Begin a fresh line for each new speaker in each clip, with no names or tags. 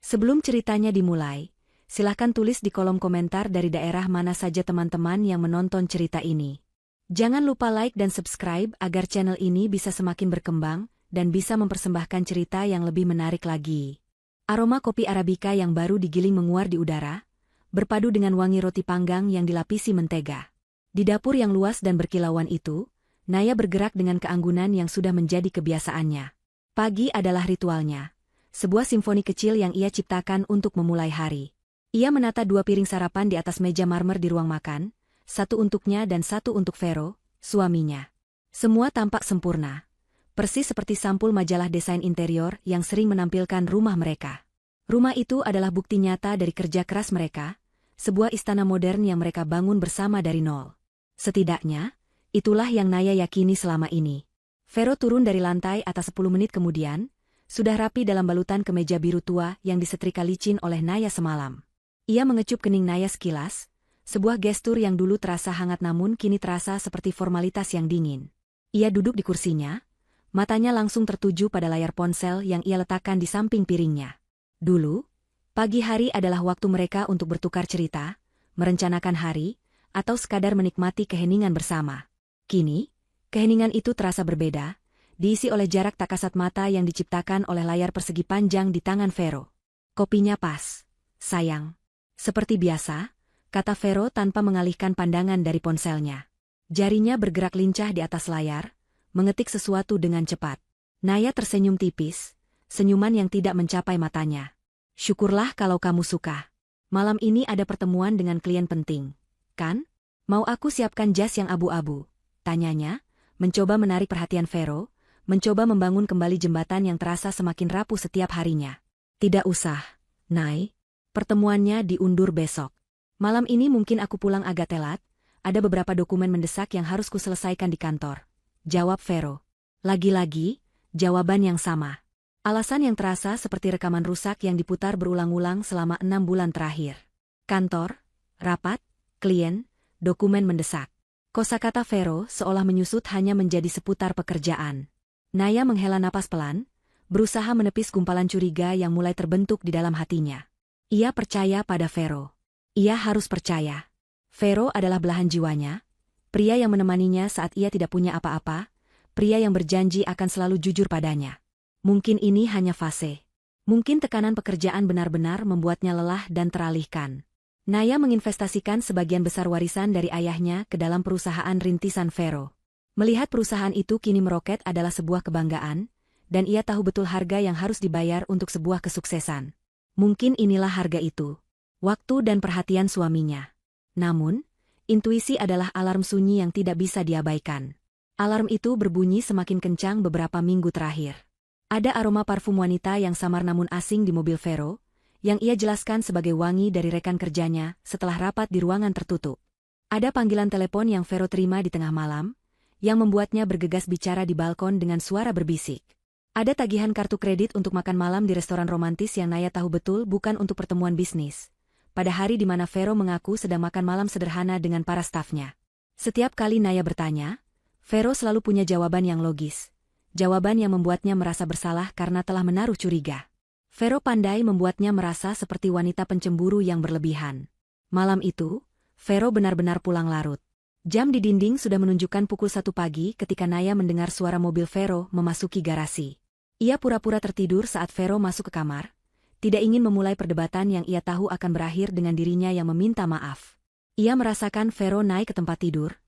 Sebelum ceritanya dimulai, silahkan tulis di kolom komentar dari daerah mana saja teman-teman yang menonton cerita ini. Jangan lupa like dan subscribe agar channel ini bisa semakin berkembang dan bisa mempersembahkan cerita yang lebih menarik lagi. Aroma kopi Arabica yang baru digiling menguar di udara, berpadu dengan wangi roti panggang yang dilapisi mentega. Di dapur yang luas dan berkilauan itu, Naya bergerak dengan keanggunan yang sudah menjadi kebiasaannya. Pagi adalah ritualnya, sebuah simfoni kecil yang ia ciptakan untuk memulai hari. Ia menata 2 piring sarapan di atas meja marmer di ruang makan, satu untuknya dan satu untuk Vero, suaminya. Semua tampak sempurna, persis seperti sampul majalah desain interior yang sering menampilkan rumah mereka. Rumah itu adalah bukti nyata dari kerja keras mereka, sebuah istana modern yang mereka bangun bersama dari nol. Setidaknya, itulah yang Naya yakini selama ini. Vero turun dari lantai atas 10 menit kemudian, sudah rapi dalam balutan kemeja biru tua yang disetrika licin oleh Naya semalam. Ia mengecup kening Naya sekilas, sebuah gestur yang dulu terasa hangat namun kini terasa seperti formalitas yang dingin. Ia duduk di kursinya, matanya langsung tertuju pada layar ponsel yang ia letakkan di samping piringnya. Dulu, pagi hari adalah waktu mereka untuk bertukar cerita, merencanakan hari, atau sekadar menikmati keheningan bersama. Kini, keheningan itu terasa berbeda, diisi oleh jarak tak kasat mata yang diciptakan oleh layar persegi panjang di tangan Vero. Kopinya pas, sayang. Seperti biasa, kata Vero tanpa mengalihkan pandangan dari ponselnya. Jarinya bergerak lincah di atas layar, mengetik sesuatu dengan cepat. Naya tersenyum tipis, senyuman yang tidak mencapai matanya. Syukurlah kalau kamu suka. Malam ini ada pertemuan dengan klien penting, kan? Mau aku siapkan jas yang abu-abu? Tanyanya, mencoba menarik perhatian Vero, mencoba membangun kembali jembatan yang terasa semakin rapuh setiap harinya. Tidak usah, Nay. Pertemuannya diundur besok. Malam ini mungkin aku pulang agak telat, ada beberapa dokumen mendesak yang harus kuselesaikan di kantor. Jawab Vero. Lagi-lagi, jawaban yang sama. Alasan yang terasa seperti rekaman rusak yang diputar berulang-ulang selama 6 bulan terakhir. Kantor, rapat, klien, dokumen mendesak. Kosakata Vero seolah menyusut hanya menjadi seputar pekerjaan. Naya menghela napas pelan, berusaha menepis gumpalan curiga yang mulai terbentuk di dalam hatinya. Ia percaya pada Vero. Ia harus percaya. Vero adalah belahan jiwanya, pria yang menemaninya saat ia tidak punya apa-apa, pria yang berjanji akan selalu jujur padanya. Mungkin ini hanya fase. Mungkin tekanan pekerjaan benar-benar membuatnya lelah dan teralihkan. Naya menginvestasikan sebagian besar warisan dari ayahnya ke dalam perusahaan rintisan Vero. Melihat perusahaan itu kini meroket adalah sebuah kebanggaan, dan ia tahu betul harga yang harus dibayar untuk sebuah kesuksesan. Mungkin inilah harga itu. Waktu dan perhatian suaminya. Namun, intuisi adalah alarm sunyi yang tidak bisa diabaikan. Alarm itu berbunyi semakin kencang beberapa minggu terakhir. Ada aroma parfum wanita yang samar namun asing di mobil Vero, yang ia jelaskan sebagai wangi dari rekan kerjanya setelah rapat di ruangan tertutup. Ada panggilan telepon yang Vero terima di tengah malam, yang membuatnya bergegas bicara di balkon dengan suara berbisik. Ada tagihan kartu kredit untuk makan malam di restoran romantis yang Naya tahu betul bukan untuk pertemuan bisnis. Pada hari di mana Vero mengaku sedang makan malam sederhana dengan para stafnya. Setiap kali Naya bertanya, Vero selalu punya jawaban yang logis. Jawaban yang membuatnya merasa bersalah karena telah menaruh curiga. Vero pandai membuatnya merasa seperti wanita pencemburu yang berlebihan. Malam itu, Vero benar-benar pulang larut. Jam di dinding sudah menunjukkan pukul 1 pagi ketika Naya mendengar suara mobil Vero memasuki garasi. Ia pura-pura tertidur saat Vero masuk ke kamar, tidak ingin memulai perdebatan yang ia tahu akan berakhir dengan dirinya yang meminta maaf. Ia merasakan Vero naik ke tempat tidur,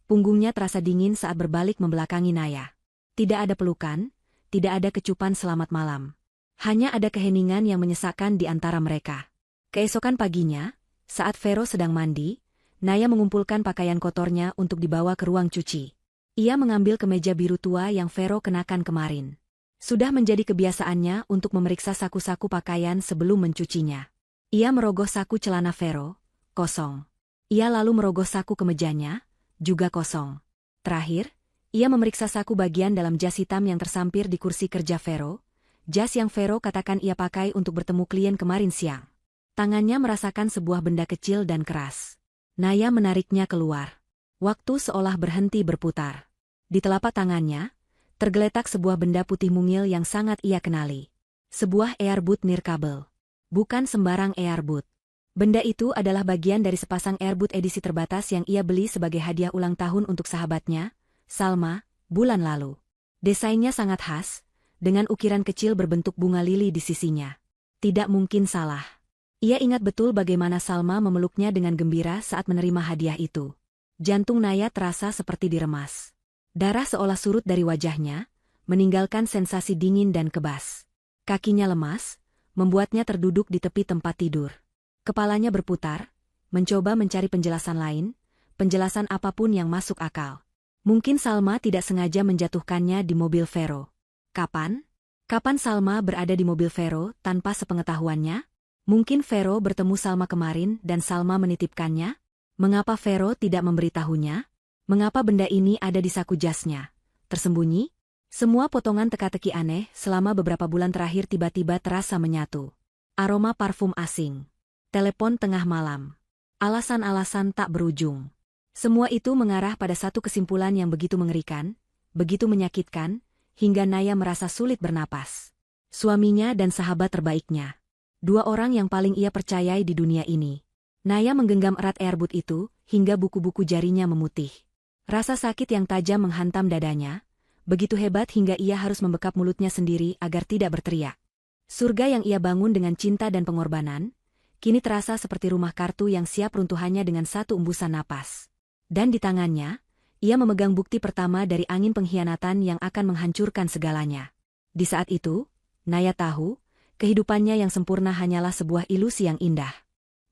punggungnya terasa dingin saat berbalik membelakangi Naya. Tidak ada pelukan, tidak ada kecupan selamat malam. Hanya ada keheningan yang menyesakkan di antara mereka. Keesokan paginya, saat Vero sedang mandi, Naya mengumpulkan pakaian kotornya untuk dibawa ke ruang cuci. Ia mengambil kemeja biru tua yang Vero kenakan kemarin. Sudah menjadi kebiasaannya untuk memeriksa saku-saku pakaian sebelum mencucinya. Ia merogoh saku celana Vero, kosong. Ia lalu merogoh saku kemejanya, juga kosong. Terakhir, ia memeriksa saku bagian dalam jas hitam yang tersampir di kursi kerja Vero, jas yang Vero katakan ia pakai untuk bertemu klien kemarin siang. Tangannya merasakan sebuah benda kecil dan keras. Naya menariknya keluar. Waktu seolah berhenti berputar. Di telapak tangannya, tergeletak sebuah benda putih mungil yang sangat ia kenali. Sebuah earbud nirkabel. bukan sembarang earbud. Benda itu adalah bagian dari sepasang earbud edisi terbatas yang ia beli sebagai hadiah ulang tahun untuk sahabatnya, Salma, bulan lalu. Desainnya sangat khas, dengan ukiran kecil berbentuk bunga lili di sisinya. Tidak mungkin salah. Ia ingat betul bagaimana Salma memeluknya dengan gembira saat menerima hadiah itu. Jantung Naya terasa seperti diremas. Darah seolah surut dari wajahnya, meninggalkan sensasi dingin dan kebas. Kakinya lemas, membuatnya terduduk di tepi tempat tidur. Kepalanya berputar, mencoba mencari penjelasan lain, penjelasan apapun yang masuk akal. Mungkin Salma tidak sengaja menjatuhkannya di mobil Vero. Kapan? Kapan Salma berada di mobil Vero tanpa sepengetahuannya? Mungkin Vero bertemu Salma kemarin dan Salma menitipkannya? Mengapa Vero tidak memberitahunya? Mengapa benda ini ada di saku jasnya? Tersembunyi? Semua potongan teka-teki aneh selama beberapa bulan terakhir tiba-tiba terasa menyatu. Aroma parfum asing. Telepon tengah malam. Alasan-alasan tak berujung. Semua itu mengarah pada satu kesimpulan yang begitu mengerikan, begitu menyakitkan, hingga Naya merasa sulit bernapas. Suaminya dan sahabat terbaiknya. Dua orang yang paling ia percayai di dunia ini. Naya menggenggam erat earbud itu, hingga buku-buku jarinya memutih. Rasa sakit yang tajam menghantam dadanya, begitu hebat hingga ia harus membekap mulutnya sendiri agar tidak berteriak. Surga yang ia bangun dengan cinta dan pengorbanan, kini terasa seperti rumah kartu yang siap runtuhannya dengan satu embusan napas. Dan di tangannya, ia memegang bukti pertama dari angin pengkhianatan yang akan menghancurkan segalanya. Di saat itu, Naya tahu, kehidupannya yang sempurna hanyalah sebuah ilusi yang indah.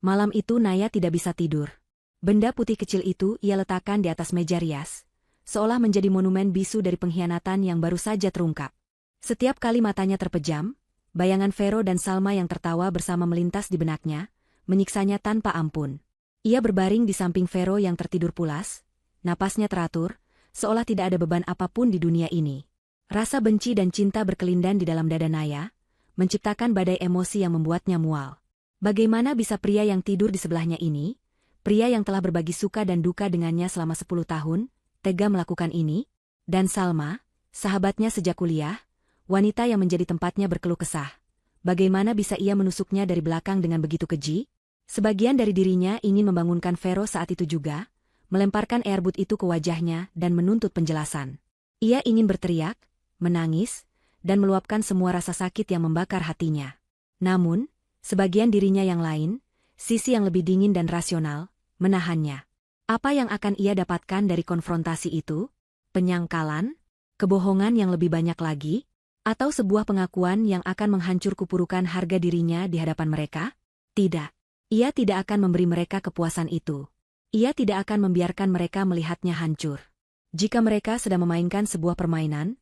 Malam itu Naya tidak bisa tidur. Benda putih kecil itu ia letakkan di atas meja rias, seolah menjadi monumen bisu dari pengkhianatan yang baru saja terungkap. Setiap kali matanya terpejam, bayangan Vero dan Salma yang tertawa bersama melintas di benaknya, menyiksanya tanpa ampun. Ia berbaring di samping Vero yang tertidur pulas, napasnya teratur, seolah tidak ada beban apapun di dunia ini. Rasa benci dan cinta berkelindan di dalam dada Naya, menciptakan badai emosi yang membuatnya mual. Bagaimana bisa pria yang tidur di sebelahnya ini, pria yang telah berbagi suka dan duka dengannya selama 10 tahun, tega melakukan ini? Dan Salma, sahabatnya sejak kuliah, wanita yang menjadi tempatnya berkeluh kesah. Bagaimana bisa ia menusuknya dari belakang dengan begitu keji? Sebagian dari dirinya ingin membangunkan Vero saat itu juga, melemparkan earbud itu ke wajahnya dan menuntut penjelasan. Ia ingin berteriak, menangis, dan meluapkan semua rasa sakit yang membakar hatinya. Namun, sebagian dirinya yang lain, sisi yang lebih dingin dan rasional, menahannya. Apa yang akan ia dapatkan dari konfrontasi itu? Penyangkalan? Kebohongan yang lebih banyak lagi? Atau sebuah pengakuan yang akan menghancur kupurukan harga dirinya di hadapan mereka? Tidak. Ia tidak akan memberi mereka kepuasan itu. Ia tidak akan membiarkan mereka melihatnya hancur. Jika mereka sedang memainkan sebuah permainan,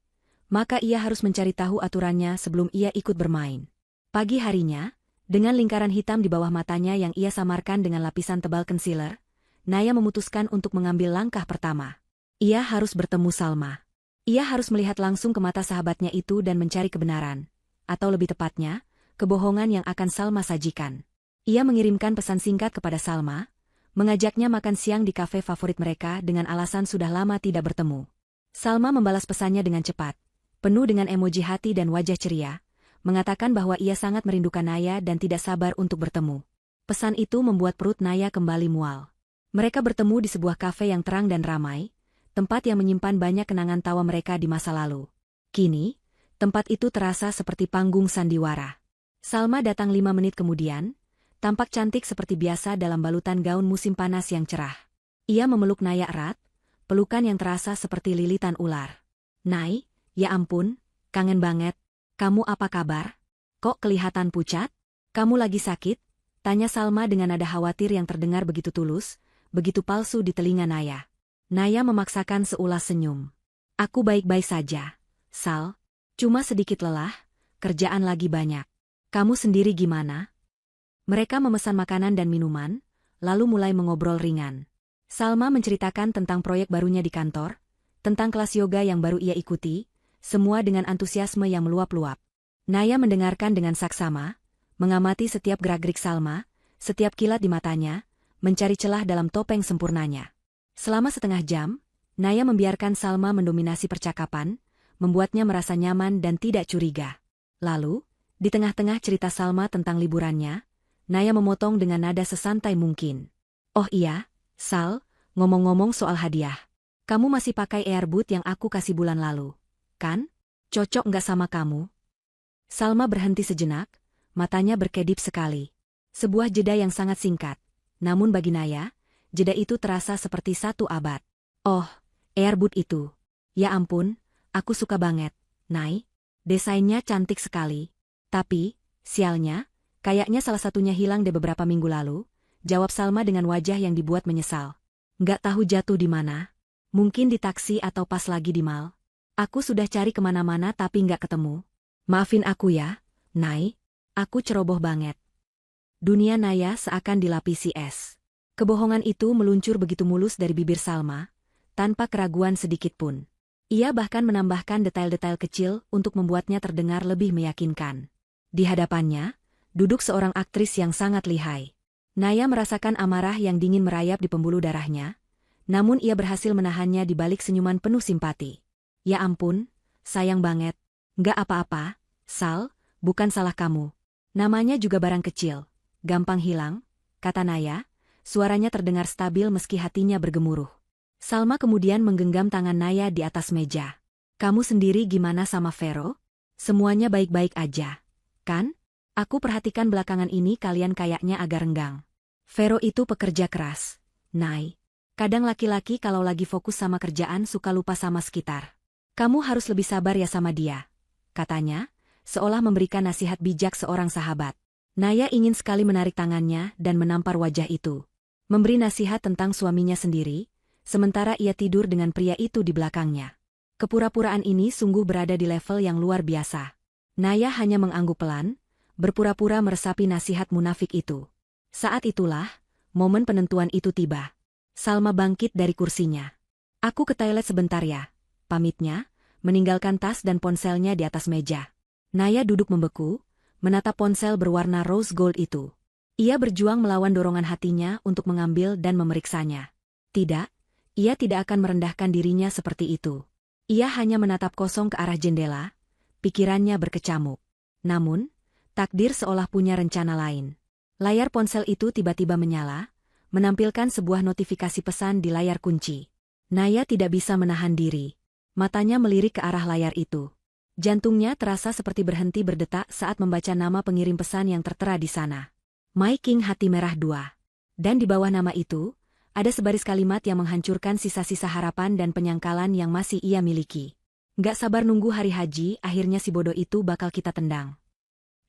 maka ia harus mencari tahu aturannya sebelum ia ikut bermain. Pagi harinya, dengan lingkaran hitam di bawah matanya yang ia samarkan dengan lapisan tebal concealer, Naya memutuskan untuk mengambil langkah pertama. Ia harus bertemu Salma. Ia harus melihat langsung ke mata sahabatnya itu dan mencari kebenaran, atau lebih tepatnya, kebohongan yang akan Salma sajikan. Ia mengirimkan pesan singkat kepada Salma, mengajaknya makan siang di kafe favorit mereka dengan alasan sudah lama tidak bertemu. Salma membalas pesannya dengan cepat, penuh dengan emoji hati dan wajah ceria, mengatakan bahwa ia sangat merindukan Naya dan tidak sabar untuk bertemu. Pesan itu membuat perut Naya kembali mual. Mereka bertemu di sebuah kafe yang terang dan ramai, tempat yang menyimpan banyak kenangan tawa mereka di masa lalu. Kini, tempat itu terasa seperti panggung sandiwara. Salma datang 5 menit kemudian, tampak cantik seperti biasa dalam balutan gaun musim panas yang cerah. Ia memeluk Naya erat, pelukan yang terasa seperti lilitan ular. "Nay, ya ampun, kangen banget. Kamu apa kabar? Kok kelihatan pucat? Kamu lagi sakit?" tanya Salma dengan nada khawatir yang terdengar begitu tulus, begitu palsu di telinga Naya. Naya memaksakan seulas senyum. "Aku baik-baik saja, Sal. Cuma sedikit lelah, kerjaan lagi banyak. Kamu sendiri gimana?" Mereka memesan makanan dan minuman, lalu mulai mengobrol ringan. Salma menceritakan tentang proyek barunya di kantor, tentang kelas yoga yang baru ia ikuti, semua dengan antusiasme yang meluap-luap. Naya mendengarkan dengan saksama, mengamati setiap gerak-gerik Salma, setiap kilat di matanya, mencari celah dalam topeng sempurnanya. Selama setengah jam, Naya membiarkan Salma mendominasi percakapan, membuatnya merasa nyaman dan tidak curiga. Lalu, Di tengah-tengah cerita Salma tentang liburannya, Naya memotong dengan nada sesantai mungkin. Oh iya, Sal, ngomong-ngomong soal hadiah. Kamu masih pakai earbud yang aku kasih bulan lalu, kan? Cocok nggak sama kamu? Salma berhenti sejenak, matanya berkedip sekali. Sebuah jeda yang sangat singkat. Namun bagi Naya, jeda itu terasa seperti 1 abad. Oh, earbud itu. Ya ampun, aku suka banget, Nay. Desainnya cantik sekali. Tapi, sialnya, kayaknya salah satunya hilang deh beberapa minggu lalu, jawab Salma dengan wajah yang dibuat menyesal. Nggak tahu jatuh di mana. Mungkin di taksi atau pas lagi di mall. Aku sudah cari kemana-mana tapi nggak ketemu. Maafin aku ya, Nay. Aku ceroboh banget. Dunia Naya seakan dilapisi es. Kebohongan itu meluncur begitu mulus dari bibir Salma, tanpa keraguan sedikit pun. Ia bahkan menambahkan detail-detail kecil untuk membuatnya terdengar lebih meyakinkan. Di hadapannya, duduk seorang aktris yang sangat lihai. Naya merasakan amarah yang dingin merayap di pembuluh darahnya, namun ia berhasil menahannya di balik senyuman penuh simpati. Ya ampun, sayang banget. Nggak apa-apa, Sal, bukan salah kamu. Namanya juga barang kecil, gampang hilang, kata Naya, suaranya terdengar stabil meski hatinya bergemuruh. Salma kemudian menggenggam tangan Naya di atas meja. Kamu sendiri gimana sama Vero? Semuanya baik-baik aja. Kan? Aku perhatikan belakangan ini kalian kayaknya agak renggang. Vero itu pekerja keras, Nay. Kadang laki-laki kalau lagi fokus sama kerjaan suka lupa sama sekitar. Kamu harus lebih sabar ya sama dia, katanya, seolah memberikan nasihat bijak seorang sahabat. Naya ingin sekali menarik tangannya dan menampar wajah itu. Memberi nasihat tentang suaminya sendiri, sementara ia tidur dengan pria itu di belakangnya. Kepura-puraan ini sungguh berada di level yang luar biasa. Naya hanya mengangguk pelan, berpura-pura meresapi nasihat munafik itu. Saat itulah, momen penentuan itu tiba. Salma bangkit dari kursinya. Aku ke toilet sebentar ya, pamitnya, meninggalkan tas dan ponselnya di atas meja. Naya duduk membeku, menatap ponsel berwarna rose gold itu. Ia berjuang melawan dorongan hatinya untuk mengambil dan memeriksanya. Tidak, ia tidak akan merendahkan dirinya seperti itu. Ia hanya menatap kosong ke arah jendela, pikirannya berkecamuk. Namun, takdir seolah punya rencana lain. Layar ponsel itu tiba-tiba menyala, menampilkan sebuah notifikasi pesan di layar kunci. Naya tidak bisa menahan diri. Matanya melirik ke arah layar itu. Jantungnya terasa seperti berhenti berdetak saat membaca nama pengirim pesan yang tertera di sana. My King Hati Merah 2. Dan di bawah nama itu, ada sebaris kalimat yang menghancurkan sisa-sisa harapan dan penyangkalan yang masih ia miliki. Gak sabar nunggu hari haji, akhirnya si bodoh itu bakal kita tendang.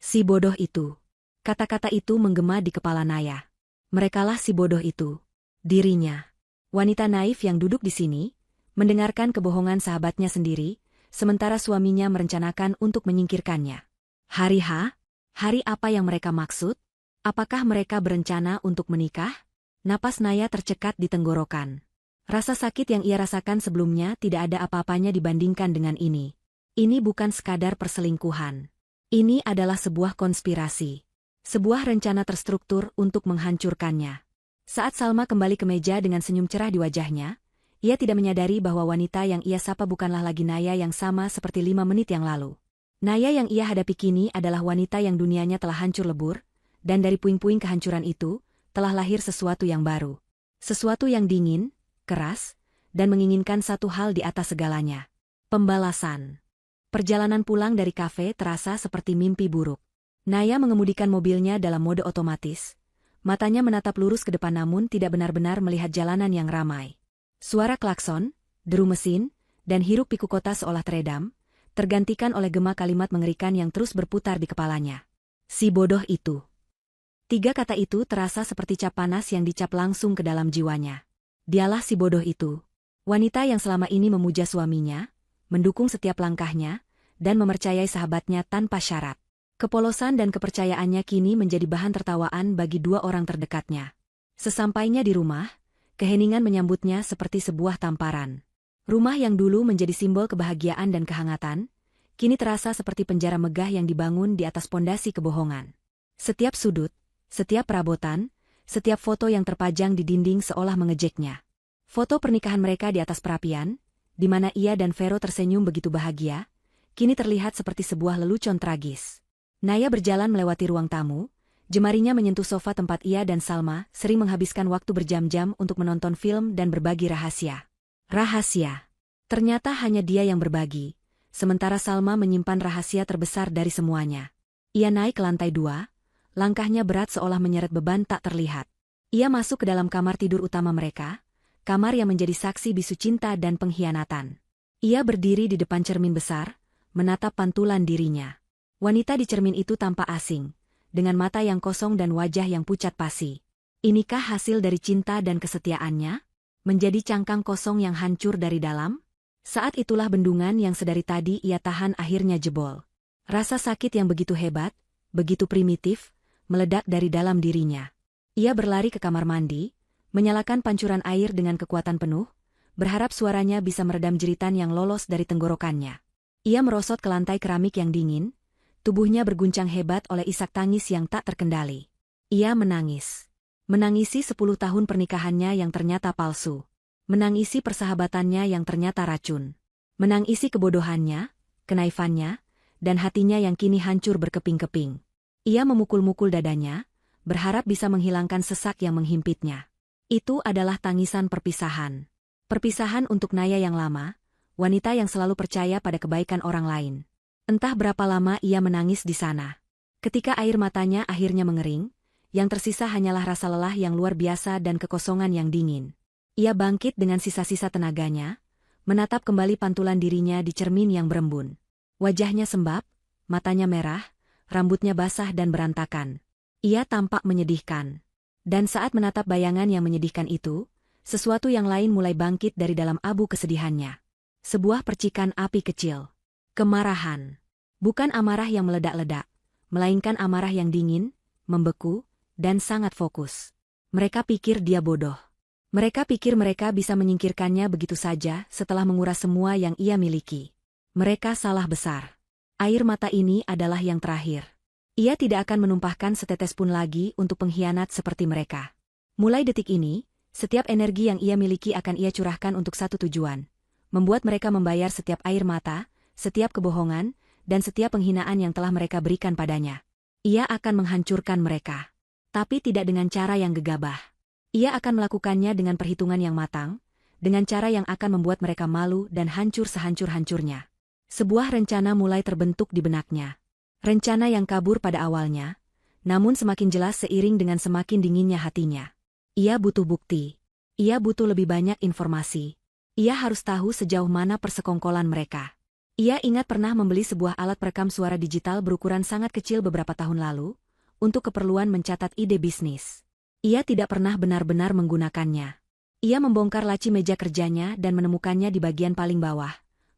Si bodoh itu. Kata-kata itu menggema di kepala Naya. Merekalah si bodoh itu. Dirinya. Wanita naif yang duduk di sini, mendengarkan kebohongan sahabatnya sendiri, sementara suaminya merencanakan untuk menyingkirkannya. Hari H? Hari apa yang mereka maksud? Apakah mereka berencana untuk menikah? Napas Naya tercekat di tenggorokan. Rasa sakit yang ia rasakan sebelumnya tidak ada apa-apanya dibandingkan dengan ini. Ini bukan sekadar perselingkuhan. Ini adalah sebuah konspirasi. Sebuah rencana terstruktur untuk menghancurkannya. Saat Salma kembali ke meja dengan senyum cerah di wajahnya, ia tidak menyadari bahwa wanita yang ia sapa bukanlah lagi Naya yang sama seperti 5 menit yang lalu. Naya yang ia hadapi kini adalah wanita yang dunianya telah hancur lebur, dan dari puing-puing kehancuran itu, telah lahir sesuatu yang baru. Sesuatu yang dingin, keras, dan menginginkan satu hal di atas segalanya. Pembalasan. Perjalanan pulang dari kafe terasa seperti mimpi buruk. Naya mengemudikan mobilnya dalam mode otomatis. Matanya menatap lurus ke depan namun tidak benar-benar melihat jalanan yang ramai. Suara klakson, deru mesin, dan hiruk-pikuk kota seolah teredam, tergantikan oleh gema kalimat mengerikan yang terus berputar di kepalanya. Si bodoh itu. 3 kata itu terasa seperti cap panas yang dicap langsung ke dalam jiwanya. Dialah si bodoh itu. Wanita yang selama ini memuja suaminya, mendukung setiap langkahnya, dan mempercayai sahabatnya tanpa syarat. Kepolosan dan kepercayaannya kini menjadi bahan tertawaan bagi 2 orang terdekatnya. Sesampainya di rumah, keheningan menyambutnya seperti sebuah tamparan. Rumah yang dulu menjadi simbol kebahagiaan dan kehangatan, kini terasa seperti penjara megah yang dibangun di atas pondasi kebohongan. Setiap sudut, setiap perabotan, setiap foto yang terpajang di dinding seolah mengejeknya. Foto pernikahan mereka di atas perapian, di mana ia dan Vero tersenyum begitu bahagia, kini terlihat seperti sebuah lelucon tragis. Naya berjalan melewati ruang tamu, jemarinya menyentuh sofa tempat ia dan Salma sering menghabiskan waktu berjam-jam untuk menonton film dan berbagi rahasia. Rahasia. Ternyata hanya dia yang berbagi, sementara Salma menyimpan rahasia terbesar dari semuanya. Ia naik ke lantai 2, langkahnya berat seolah menyeret beban tak terlihat. Ia masuk ke dalam kamar tidur utama mereka, kamar yang menjadi saksi bisu cinta dan pengkhianatan. Ia berdiri di depan cermin besar, menatap pantulan dirinya. Wanita di cermin itu tampak asing, dengan mata yang kosong dan wajah yang pucat pasi. Inikah hasil dari cinta dan kesetiaannya? Menjadi cangkang kosong yang hancur dari dalam? Saat itulah bendungan yang sedari tadi ia tahan akhirnya jebol. Rasa sakit yang begitu hebat, begitu primitif, meledak dari dalam dirinya. Ia berlari ke kamar mandi, menyalakan pancuran air dengan kekuatan penuh, berharap suaranya bisa meredam jeritan yang lolos dari tenggorokannya. Ia merosot ke lantai keramik yang dingin, tubuhnya berguncang hebat oleh isak tangis yang tak terkendali. Ia menangis. Menangisi 10 tahun pernikahannya yang ternyata palsu. Menangisi persahabatannya yang ternyata racun. Menangisi kebodohannya, kenaifannya, dan hatinya yang kini hancur berkeping-keping. Ia memukul-mukul dadanya, berharap bisa menghilangkan sesak yang menghimpitnya. Itu adalah tangisan perpisahan. Perpisahan untuk Naya yang lama, wanita yang selalu percaya pada kebaikan orang lain. Entah berapa lama ia menangis di sana. Ketika air matanya akhirnya mengering, yang tersisa hanyalah rasa lelah yang luar biasa dan kekosongan yang dingin. Ia bangkit dengan sisa-sisa tenaganya, menatap kembali pantulan dirinya di cermin yang berembun. Wajahnya sembab, matanya merah, rambutnya basah dan berantakan. Ia tampak menyedihkan. Dan saat menatap bayangan yang menyedihkan itu, sesuatu yang lain mulai bangkit dari dalam abu kesedihannya. Sebuah percikan api kecil. Kemarahan. Bukan amarah yang meledak-ledak, melainkan amarah yang dingin, membeku, dan sangat fokus. Mereka pikir dia bodoh. Mereka pikir mereka bisa menyingkirkannya begitu saja setelah menguras semua yang ia miliki. Mereka salah besar. Air mata ini adalah yang terakhir. Ia tidak akan menumpahkan setetes pun lagi untuk pengkhianat seperti mereka. Mulai detik ini, setiap energi yang ia miliki akan ia curahkan untuk satu tujuan. Membuat mereka membayar setiap air mata, setiap kebohongan, dan setiap penghinaan yang telah mereka berikan padanya. Ia akan menghancurkan mereka. Tapi tidak dengan cara yang gegabah. Ia akan melakukannya dengan perhitungan yang matang, dengan cara yang akan membuat mereka malu dan hancur sehancur-hancurnya. Sebuah rencana mulai terbentuk di benaknya. Rencana yang kabur pada awalnya, namun semakin jelas seiring dengan semakin dinginnya hatinya. Ia butuh bukti. Ia butuh lebih banyak informasi. Ia harus tahu sejauh mana persekongkolan mereka. Ia ingat pernah membeli sebuah alat perekam suara digital berukuran sangat kecil beberapa tahun lalu, untuk keperluan mencatat ide bisnis. Ia tidak pernah benar-benar menggunakannya. Ia membongkar laci meja kerjanya dan menemukannya di bagian paling bawah,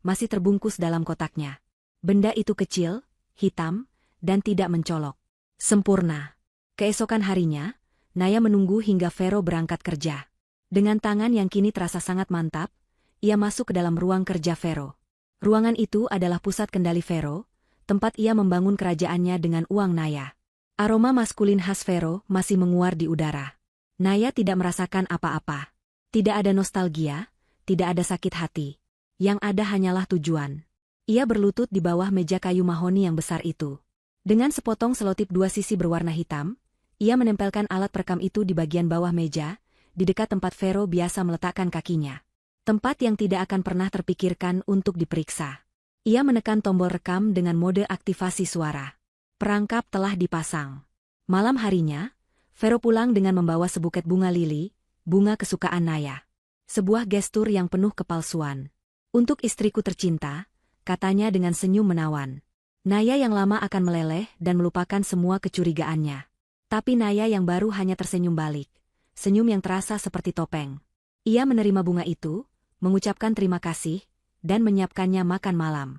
masih terbungkus dalam kotaknya. Benda itu kecil, hitam, dan tidak mencolok. Sempurna. Keesokan harinya, Naya menunggu hingga Vero berangkat kerja. Dengan tangan yang kini terasa sangat mantap, ia masuk ke dalam ruang kerja Vero. Ruangan itu adalah pusat kendali Vero, tempat ia membangun kerajaannya dengan uang Naya. Aroma maskulin khas Vero masih menguar di udara. Naya tidak merasakan apa-apa. Tidak ada nostalgia, tidak ada sakit hati. Yang ada hanyalah tujuan. Ia berlutut di bawah meja kayu mahoni yang besar itu. Dengan sepotong selotip 2 sisi berwarna hitam, ia menempelkan alat perekam itu di bagian bawah meja, di dekat tempat Vero biasa meletakkan kakinya. Tempat yang tidak akan pernah terpikirkan untuk diperiksa. Ia menekan tombol rekam dengan mode aktivasi suara. Perangkap telah dipasang. Malam harinya, Vero pulang dengan membawa sebuket bunga lili, bunga kesukaan Naya. Sebuah gestur yang penuh kepalsuan. Untuk istriku tercinta, katanya dengan senyum menawan. Naya yang lama akan meleleh dan melupakan semua kecurigaannya. Tapi Naya yang baru hanya tersenyum balik. Senyum yang terasa seperti topeng. Ia menerima bunga itu, mengucapkan terima kasih, dan menyiapkannya makan malam.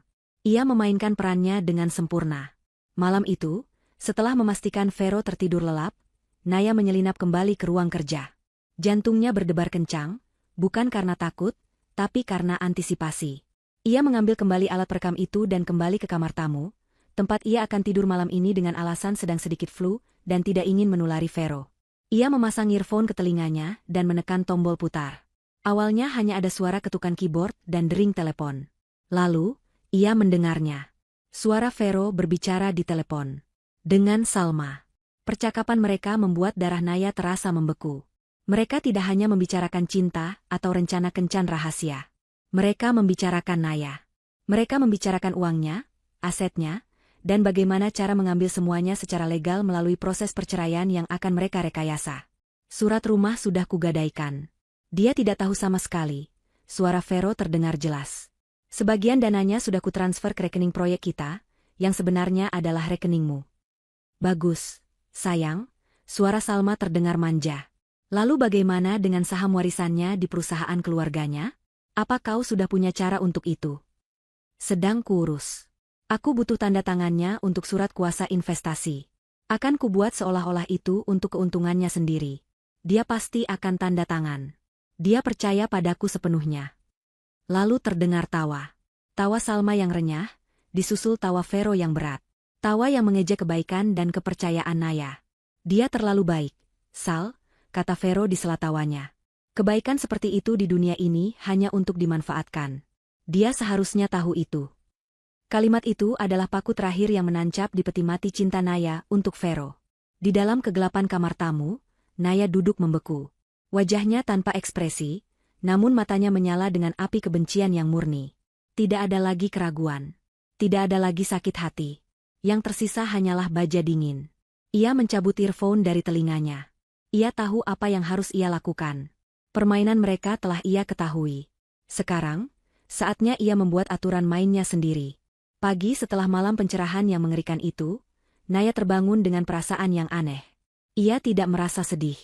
Ia memainkan perannya dengan sempurna. Malam itu, setelah memastikan Vero tertidur lelap, Naya menyelinap kembali ke ruang kerja. Jantungnya berdebar kencang, bukan karena takut, tapi karena antisipasi. Ia mengambil kembali alat perekam itu dan kembali ke kamar tamu, tempat ia akan tidur malam ini dengan alasan sedang sedikit flu dan tidak ingin menulari Vero. Ia memasang earphone ke telinganya dan menekan tombol putar. Awalnya hanya ada suara ketukan keyboard dan dering telepon. Lalu, ia mendengarnya. Suara Vero berbicara di telepon. Dengan Salma. Percakapan mereka membuat darah Naya terasa membeku. Mereka tidak hanya membicarakan cinta atau rencana kencan rahasia. Mereka membicarakan Naya. Mereka membicarakan uangnya, asetnya, dan bagaimana cara mengambil semuanya secara legal melalui proses perceraian yang akan mereka rekayasa. Surat rumah sudah kugadaikan. Dia tidak tahu sama sekali. Suara Vero terdengar jelas. Sebagian dananya sudah kutransfer ke rekening proyek kita, yang sebenarnya adalah rekeningmu. Bagus, sayang, suara Salma terdengar manja. Lalu bagaimana dengan saham warisannya di perusahaan keluarganya? Apa kau sudah punya cara untuk itu? Sedang kuurus. Aku butuh tanda tangannya untuk surat kuasa investasi. Akan kubuat seolah-olah itu untuk keuntungannya sendiri. Dia pasti akan tanda tangan. Dia percaya padaku sepenuhnya. Lalu terdengar tawa. Tawa Salma yang renyah, disusul tawa Vero yang berat. Tawa yang mengejek kebaikan dan kepercayaan Naya. Dia terlalu baik, Sal, kata Vero di sela tawanya. Kebaikan seperti itu di dunia ini hanya untuk dimanfaatkan. Dia seharusnya tahu itu. Kalimat itu adalah paku terakhir yang menancap di peti mati cinta Naya untuk Vero. Di dalam kegelapan kamar tamu, Naya duduk membeku. Wajahnya tanpa ekspresi, namun matanya menyala dengan api kebencian yang murni. Tidak ada lagi keraguan. Tidak ada lagi sakit hati. Yang tersisa hanyalah baja dingin. Ia mencabut earphone dari telinganya. Ia tahu apa yang harus ia lakukan. Permainan mereka telah ia ketahui. Sekarang, saatnya ia membuat aturan mainnya sendiri. Pagi setelah malam pencerahan yang mengerikan itu, Naya terbangun dengan perasaan yang aneh. Ia tidak merasa sedih.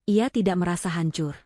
Ia tidak merasa hancur.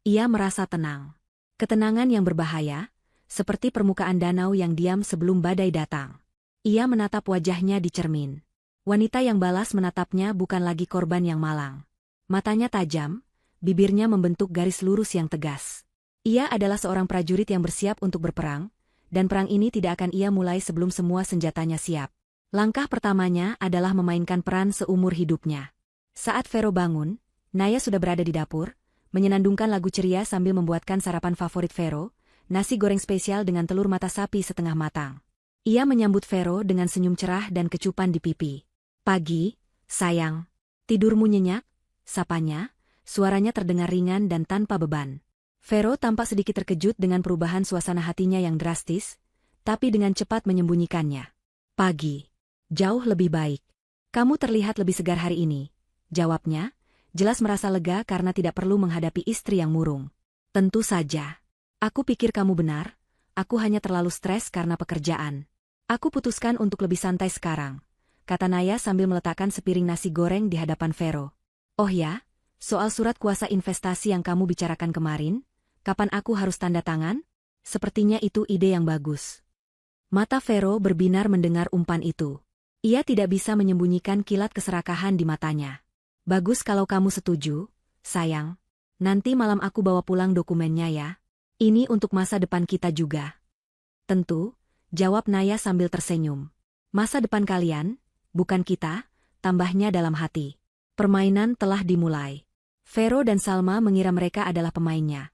Ia merasa tenang. Ketenangan yang berbahaya, seperti permukaan danau yang diam sebelum badai datang. Ia menatap wajahnya di cermin. Wanita yang balas menatapnya bukan lagi korban yang malang. Matanya tajam, bibirnya membentuk garis lurus yang tegas. Ia adalah seorang prajurit yang bersiap untuk berperang, dan perang ini tidak akan ia mulai sebelum semua senjatanya siap. Langkah pertamanya adalah memainkan peran seumur hidupnya. Saat Vero bangun, Naya sudah berada di dapur, menyenandungkan lagu ceria sambil membuatkan sarapan favorit Vero, nasi goreng spesial dengan telur mata sapi setengah matang. Ia menyambut Vero dengan senyum cerah dan kecupan di pipi. Pagi, sayang. Tidurmu nyenyak? Sapanya, suaranya terdengar ringan dan tanpa beban. Vero tampak sedikit terkejut dengan perubahan suasana hatinya yang drastis, tapi dengan cepat menyembunyikannya. Pagi. Jauh lebih baik. Kamu terlihat lebih segar hari ini, jawabnya, jelas merasa lega karena tidak perlu menghadapi istri yang murung. Tentu saja. Aku pikir kamu benar, aku hanya terlalu stres karena pekerjaan. Aku putuskan untuk lebih santai sekarang, kata Naya sambil meletakkan sepiring nasi goreng di hadapan Vero. Oh ya, soal surat kuasa investasi yang kamu bicarakan kemarin, kapan aku harus tanda tangan? Sepertinya itu ide yang bagus. Mata Vero berbinar mendengar umpan itu. Ia tidak bisa menyembunyikan kilat keserakahan di matanya. Bagus kalau kamu setuju, sayang. Nanti malam aku bawa pulang dokumennya ya. Ini untuk masa depan kita juga. Tentu, jawab Naya sambil tersenyum. Masa depan kalian, bukan kita, tambahnya dalam hati. Permainan telah dimulai. Vero dan Salma mengira mereka adalah pemainnya.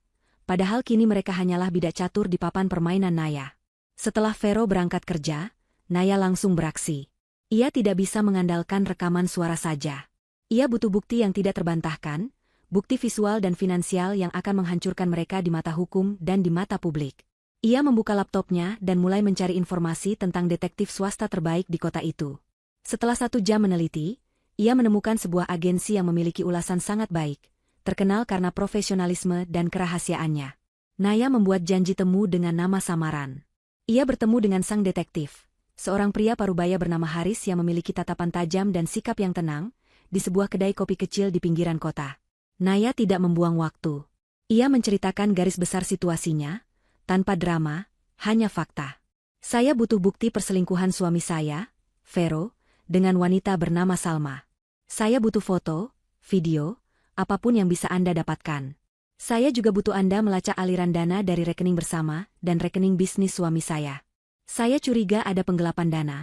Padahal kini mereka hanyalah bidak catur di papan permainan Naya. Setelah Vero berangkat kerja, Naya langsung beraksi. Ia tidak bisa mengandalkan rekaman suara saja. Ia butuh bukti yang tidak terbantahkan, bukti visual dan finansial yang akan menghancurkan mereka di mata hukum dan di mata publik. Ia membuka laptopnya dan mulai mencari informasi tentang detektif swasta terbaik di kota itu. Setelah 1 jam meneliti, ia menemukan sebuah agensi yang memiliki ulasan sangat baik, terkenal karena profesionalisme dan kerahasiaannya. Naya membuat janji temu dengan nama samaran. Ia bertemu dengan sang detektif, seorang pria parubaya bernama Haris yang memiliki tatapan tajam dan sikap yang tenang, di sebuah kedai kopi kecil di pinggiran kota. Naya tidak membuang waktu. Ia menceritakan garis besar situasinya, tanpa drama, hanya fakta. Saya butuh bukti perselingkuhan suami saya, Vero, dengan wanita bernama Salma. Saya butuh foto, video, apapun yang bisa Anda dapatkan. Saya juga butuh Anda melacak aliran dana dari rekening bersama dan rekening bisnis suami saya. Saya curiga ada penggelapan dana,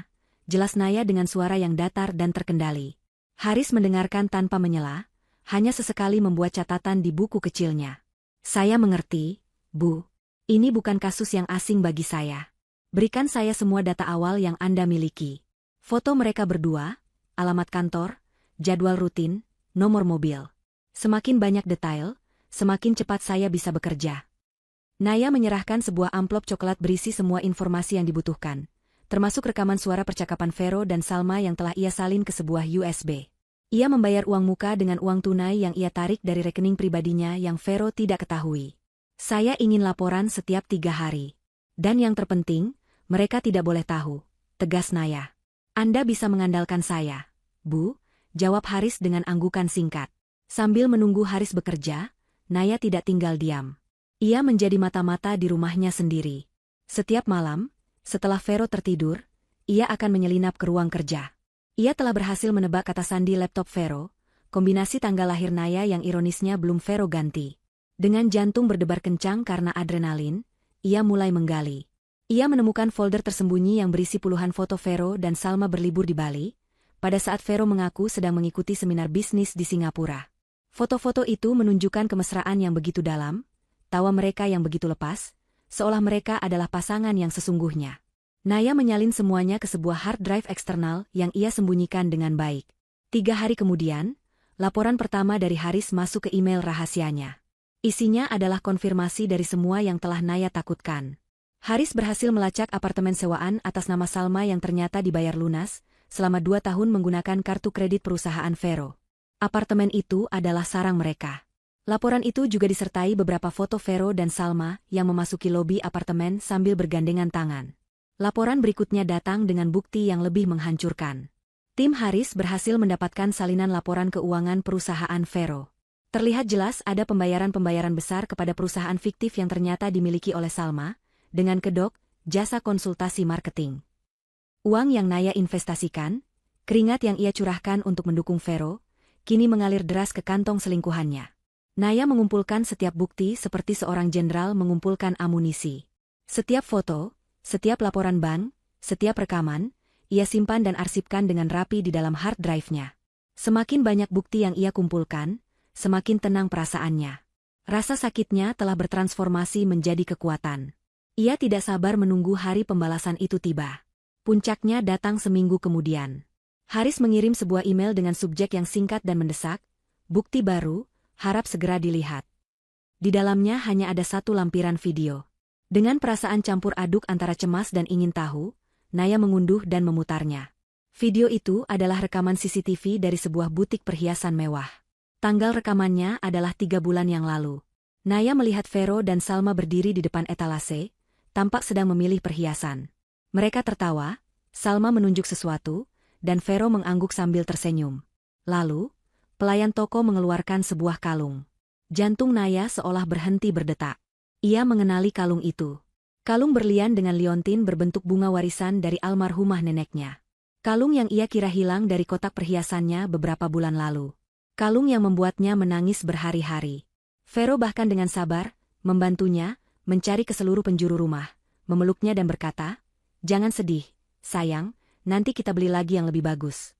jelas Naya dengan suara yang datar dan terkendali. Haris mendengarkan tanpa menyela, hanya sesekali membuat catatan di buku kecilnya. Saya mengerti, Bu. Ini bukan kasus yang asing bagi saya. Berikan saya semua data awal yang Anda miliki. Foto mereka berdua, alamat kantor, jadwal rutin, nomor mobil. Semakin banyak detail, semakin cepat saya bisa bekerja. Naya menyerahkan sebuah amplop coklat berisi semua informasi yang dibutuhkan, termasuk rekaman suara percakapan Vero dan Salma yang telah ia salin ke sebuah USB. Ia membayar uang muka dengan uang tunai yang ia tarik dari rekening pribadinya yang Vero tidak ketahui. Saya ingin laporan setiap 3 hari. Dan yang terpenting, mereka tidak boleh tahu, tegas Naya. Anda bisa mengandalkan saya, Bu, jawab Haris dengan anggukan singkat. Sambil menunggu Haris bekerja, Naya tidak tinggal diam. Ia menjadi mata-mata di rumahnya sendiri. Setiap malam, setelah Vero tertidur, ia akan menyelinap ke ruang kerja. Ia telah berhasil menebak kata sandi laptop Vero, kombinasi tanggal lahir Naya yang ironisnya belum Vero ganti. Dengan jantung berdebar kencang karena adrenalin, ia mulai menggali. Ia menemukan folder tersembunyi yang berisi puluhan foto Vero dan Salma berlibur di Bali, pada saat Vero mengaku sedang mengikuti seminar bisnis di Singapura. Foto-foto itu menunjukkan kemesraan yang begitu dalam, tawa mereka yang begitu lepas, seolah mereka adalah pasangan yang sesungguhnya. Naya menyalin semuanya ke sebuah hard drive eksternal yang ia sembunyikan dengan baik. 3 hari kemudian, laporan pertama dari Haris masuk ke email rahasianya. Isinya adalah konfirmasi dari semua yang telah Naya takutkan. Haris berhasil melacak apartemen sewaan atas nama Salma yang ternyata dibayar lunas, selama 2 tahun menggunakan kartu kredit perusahaan Vero. Apartemen itu adalah sarang mereka. Laporan itu juga disertai beberapa foto Vero dan Salma yang memasuki lobi apartemen sambil bergandengan tangan. Laporan berikutnya datang dengan bukti yang lebih menghancurkan. Tim Haris berhasil mendapatkan salinan laporan keuangan perusahaan Vero. Terlihat jelas ada pembayaran-pembayaran besar kepada perusahaan fiktif yang ternyata dimiliki oleh Salma, dengan kedok, jasa konsultasi marketing. Uang yang Naya investasikan, keringat yang ia curahkan untuk mendukung Vero, kini mengalir deras ke kantong selingkuhannya. Naya mengumpulkan setiap bukti seperti seorang jenderal mengumpulkan amunisi. Setiap foto, setiap laporan bank, setiap rekaman, ia simpan dan arsipkan dengan rapi di dalam hard drive-nya. Semakin banyak bukti yang ia kumpulkan, semakin tenang perasaannya. Rasa sakitnya telah bertransformasi menjadi kekuatan. Ia tidak sabar menunggu hari pembalasan itu tiba. Puncaknya datang seminggu kemudian. Haris mengirim sebuah email dengan subjek yang singkat dan mendesak, "Bukti baru, harap segera dilihat." Di dalamnya hanya ada satu lampiran video. Dengan perasaan campur aduk antara cemas dan ingin tahu, Naya mengunduh dan memutarnya. Video itu adalah rekaman CCTV dari sebuah butik perhiasan mewah. Tanggal rekamannya adalah 3 bulan yang lalu. Naya melihat Vero dan Salma berdiri di depan etalase, tampak sedang memilih perhiasan. Mereka tertawa, Salma menunjuk sesuatu, dan Vero mengangguk sambil tersenyum. Lalu, pelayan toko mengeluarkan sebuah kalung. Jantung Naya seolah berhenti berdetak. Ia mengenali kalung itu. Kalung berlian dengan liontin berbentuk bunga warisan dari almarhumah neneknya. Kalung yang ia kira hilang dari kotak perhiasannya beberapa bulan lalu. Kalung yang membuatnya menangis berhari-hari. Vero bahkan dengan sabar, membantunya, mencari ke seluruh penjuru rumah, memeluknya dan berkata, "Jangan sedih, sayang, nanti kita beli lagi yang lebih bagus."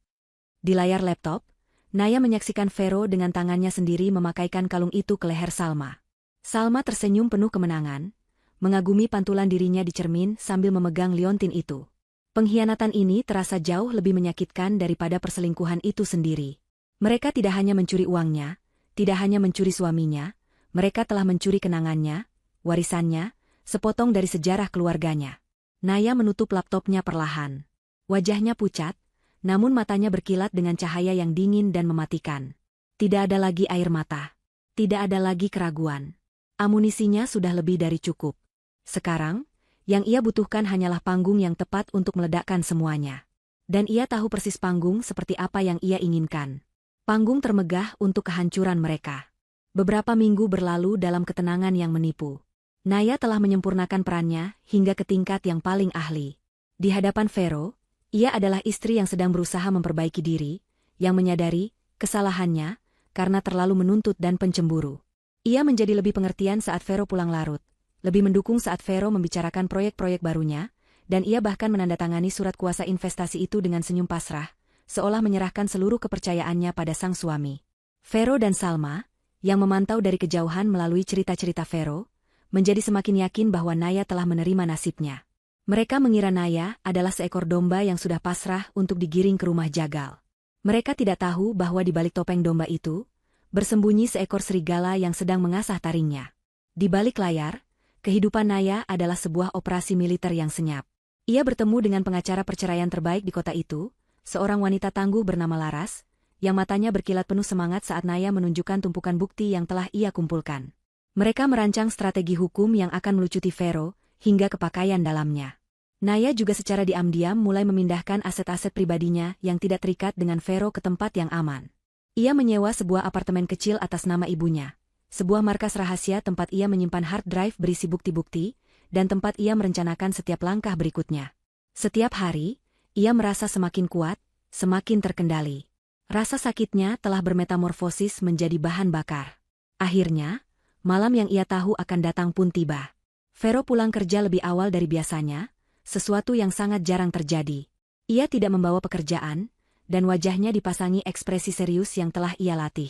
Di layar laptop, Naya menyaksikan Vero dengan tangannya sendiri memakaikan kalung itu ke leher Salma. Salma tersenyum penuh kemenangan, mengagumi pantulan dirinya di cermin sambil memegang liontin itu. Pengkhianatan ini terasa jauh lebih menyakitkan daripada perselingkuhan itu sendiri. Mereka tidak hanya mencuri uangnya, tidak hanya mencuri suaminya, mereka telah mencuri kenangannya, warisannya, sepotong dari sejarah keluarganya. Naya menutup laptopnya perlahan. Wajahnya pucat, namun matanya berkilat dengan cahaya yang dingin dan mematikan. Tidak ada lagi air mata. Tidak ada lagi keraguan. Amunisinya sudah lebih dari cukup. Sekarang, yang ia butuhkan hanyalah panggung yang tepat untuk meledakkan semuanya. Dan ia tahu persis panggung seperti apa yang ia inginkan. Panggung termegah untuk kehancuran mereka. Beberapa minggu berlalu dalam ketenangan yang menipu. Naya telah menyempurnakan perannya hingga ke tingkat yang paling ahli. Di hadapan Vero, ia adalah istri yang sedang berusaha memperbaiki diri, yang menyadari kesalahannya karena terlalu menuntut dan pencemburu. Ia menjadi lebih pengertian saat Vero pulang larut, lebih mendukung saat Vero membicarakan proyek-proyek barunya, dan ia bahkan menandatangani surat kuasa investasi itu dengan senyum pasrah, seolah menyerahkan seluruh kepercayaannya pada sang suami. Vero dan Salma, yang memantau dari kejauhan melalui cerita-cerita Vero, menjadi semakin yakin bahwa Naya telah menerima nasibnya. Mereka mengira Naya adalah seekor domba yang sudah pasrah untuk digiring ke rumah jagal. Mereka tidak tahu bahwa di balik topeng domba itu, bersembunyi seekor serigala yang sedang mengasah taringnya. Di balik layar, kehidupan Naya adalah sebuah operasi militer yang senyap. Ia bertemu dengan pengacara perceraian terbaik di kota itu, seorang wanita tangguh bernama Laras, yang matanya berkilat penuh semangat saat Naya menunjukkan tumpukan bukti yang telah ia kumpulkan. Mereka merancang strategi hukum yang akan melucuti Vero, hingga ke pakaian dalamnya. Naya juga secara diam-diam mulai memindahkan aset-aset pribadinya yang tidak terikat dengan Vero ke tempat yang aman. Ia menyewa sebuah apartemen kecil atas nama ibunya, sebuah markas rahasia tempat ia menyimpan hard drive berisi bukti-bukti, dan tempat ia merencanakan setiap langkah berikutnya. Setiap hari, ia merasa semakin kuat, semakin terkendali. Rasa sakitnya telah bermetamorfosis menjadi bahan bakar. Akhirnya, malam yang ia tahu akan datang pun tiba. Vero pulang kerja lebih awal dari biasanya, sesuatu yang sangat jarang terjadi. Ia tidak membawa pekerjaan, dan wajahnya dipasangi ekspresi serius yang telah ia latih.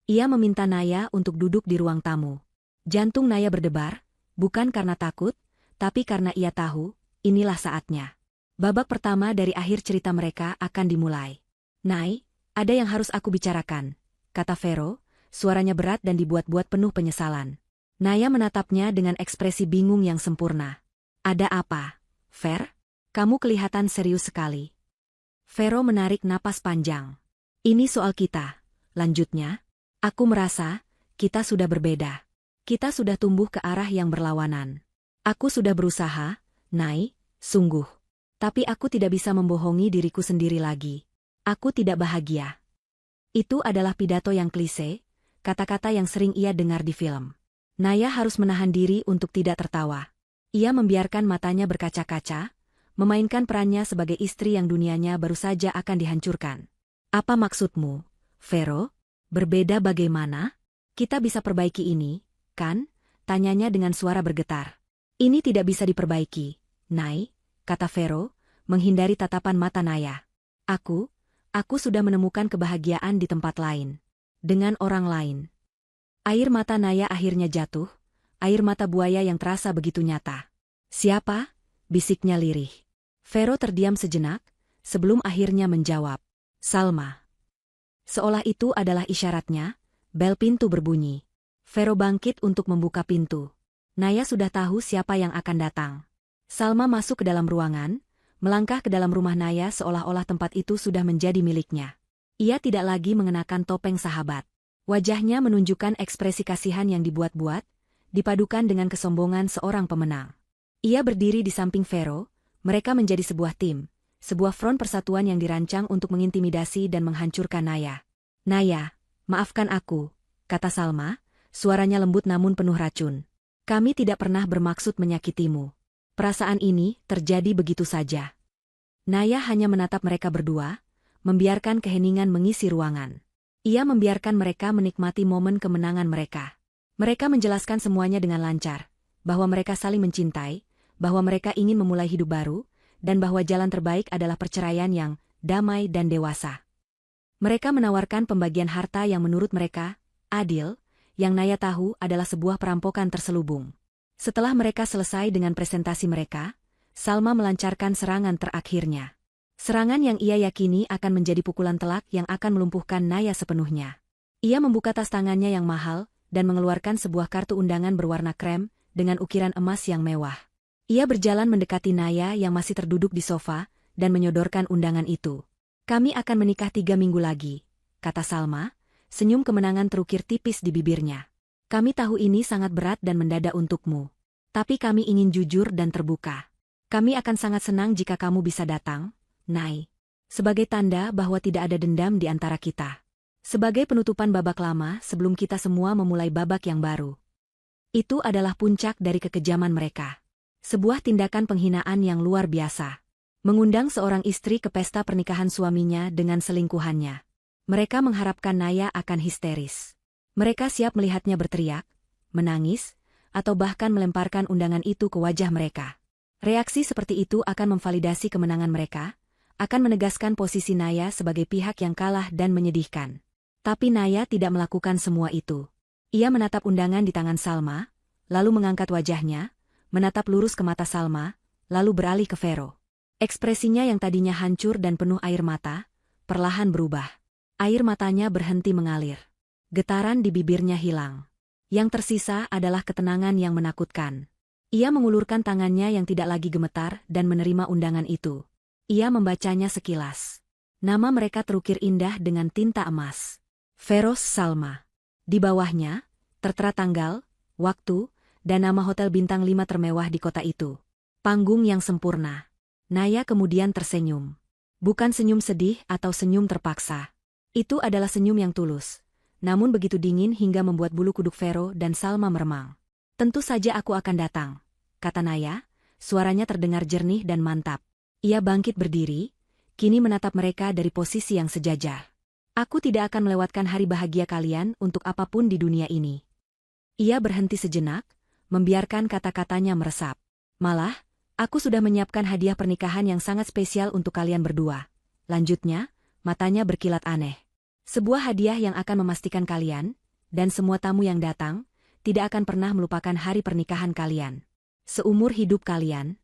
Ia meminta Naya untuk duduk di ruang tamu. Jantung Naya berdebar, bukan karena takut, tapi karena ia tahu, inilah saatnya. Babak pertama dari akhir cerita mereka akan dimulai. "Nay, ada yang harus aku bicarakan," kata Vero, suaranya berat dan dibuat-buat penuh penyesalan. Naya menatapnya dengan ekspresi bingung yang sempurna. "Ada apa, Ver? Kamu kelihatan serius sekali." Vero menarik napas panjang. "Ini soal kita," lanjutnya. "Aku merasa, kita sudah berbeda. Kita sudah tumbuh ke arah yang berlawanan. Aku sudah berusaha, Nay, sungguh. Tapi aku tidak bisa membohongi diriku sendiri lagi. Aku tidak bahagia." Itu adalah pidato yang klise, kata-kata yang sering ia dengar di film. Naya harus menahan diri untuk tidak tertawa. Ia membiarkan matanya berkaca-kaca, memainkan perannya sebagai istri yang dunianya baru saja akan dihancurkan. "Apa maksudmu, Vero? Berbeda bagaimana? Kita bisa perbaiki ini, kan?" tanyanya dengan suara bergetar. "Ini tidak bisa diperbaiki, Nay," kata Vero, menghindari tatapan mata Naya. Aku sudah menemukan kebahagiaan di tempat lain. Dengan orang lain." Air mata Naya akhirnya jatuh, air mata buaya yang terasa begitu nyata. "Siapa?" bisiknya lirih. Vero terdiam sejenak, sebelum akhirnya menjawab, "Salma." Seolah itu adalah isyaratnya, bel pintu berbunyi. Vero bangkit untuk membuka pintu. Naya sudah tahu siapa yang akan datang. Salma masuk ke dalam ruangan, melangkah ke dalam rumah Naya seolah-olah tempat itu sudah menjadi miliknya. Ia tidak lagi mengenakan topeng sahabat. Wajahnya menunjukkan ekspresi kasihan yang dibuat-buat, dipadukan dengan kesombongan seorang pemenang. Ia berdiri di samping Vero, mereka menjadi sebuah tim, sebuah front persatuan yang dirancang untuk mengintimidasi dan menghancurkan Naya. "Naya, maafkan aku," kata Salma, suaranya lembut namun penuh racun. "Kami tidak pernah bermaksud menyakitimu. Perasaan ini terjadi begitu saja." Naya hanya menatap mereka berdua, membiarkan keheningan mengisi ruangan. Ia membiarkan mereka menikmati momen kemenangan mereka. Mereka menjelaskan semuanya dengan lancar, bahwa mereka saling mencintai, bahwa mereka ingin memulai hidup baru, dan bahwa jalan terbaik adalah perceraian yang damai dan dewasa. Mereka menawarkan pembagian harta yang menurut mereka adil, yang Naya tahu adalah sebuah perampokan terselubung. Setelah mereka selesai dengan presentasi mereka, Salma melancarkan serangan terakhirnya. Serangan yang ia yakini akan menjadi pukulan telak yang akan melumpuhkan Naya sepenuhnya. Ia membuka tas tangannya yang mahal, dan mengeluarkan sebuah kartu undangan berwarna krem, dengan ukiran emas yang mewah. Ia berjalan mendekati Naya yang masih terduduk di sofa, dan menyodorkan undangan itu. "Kami akan menikah 3 minggu lagi," kata Salma, senyum kemenangan terukir tipis di bibirnya. "Kami tahu ini sangat berat dan mendadak untukmu. Tapi kami ingin jujur dan terbuka. Kami akan sangat senang jika kamu bisa datang, Nay. Sebagai tanda bahwa tidak ada dendam di antara kita. Sebagai penutupan babak lama sebelum kita semua memulai babak yang baru." Itu adalah puncak dari kekejaman mereka. Sebuah tindakan penghinaan yang luar biasa. Mengundang seorang istri ke pesta pernikahan suaminya dengan selingkuhannya. Mereka mengharapkan Naya akan histeris. Mereka siap melihatnya berteriak, menangis, atau bahkan melemparkan undangan itu ke wajah mereka. Reaksi seperti itu akan memvalidasi kemenangan mereka, akan menegaskan posisi Naya sebagai pihak yang kalah dan menyedihkan. Tapi Naya tidak melakukan semua itu. Ia menatap undangan di tangan Salma, lalu mengangkat wajahnya, menatap lurus ke mata Salma, lalu beralih ke Vero. Ekspresinya yang tadinya hancur dan penuh air mata, perlahan berubah. Air matanya berhenti mengalir. Getaran di bibirnya hilang. Yang tersisa adalah ketenangan yang menakutkan. Ia mengulurkan tangannya yang tidak lagi gemetar dan menerima undangan itu. Ia membacanya sekilas. Nama mereka terukir indah dengan tinta emas. Feroz Salma. Di bawahnya, tertera tanggal, waktu, dan nama hotel bintang 5 termewah di kota itu. Panggung yang sempurna. Naya kemudian tersenyum. Bukan senyum sedih atau senyum terpaksa. Itu adalah senyum yang tulus. Namun begitu dingin hingga membuat bulu kuduk Vero dan Salma meremang. Tentu saja aku akan datang, kata Naya, suaranya terdengar jernih dan mantap. Ia bangkit berdiri, kini menatap mereka dari posisi yang sejajar. Aku tidak akan melewatkan hari bahagia kalian untuk apapun di dunia ini. Ia berhenti sejenak, membiarkan kata-katanya meresap. Malah, aku sudah menyiapkan hadiah pernikahan yang sangat spesial untuk kalian berdua. Lanjutnya, matanya berkilat aneh. Sebuah hadiah yang akan memastikan kalian, dan semua tamu yang datang, tidak akan pernah melupakan hari pernikahan kalian. Seumur hidup kalian.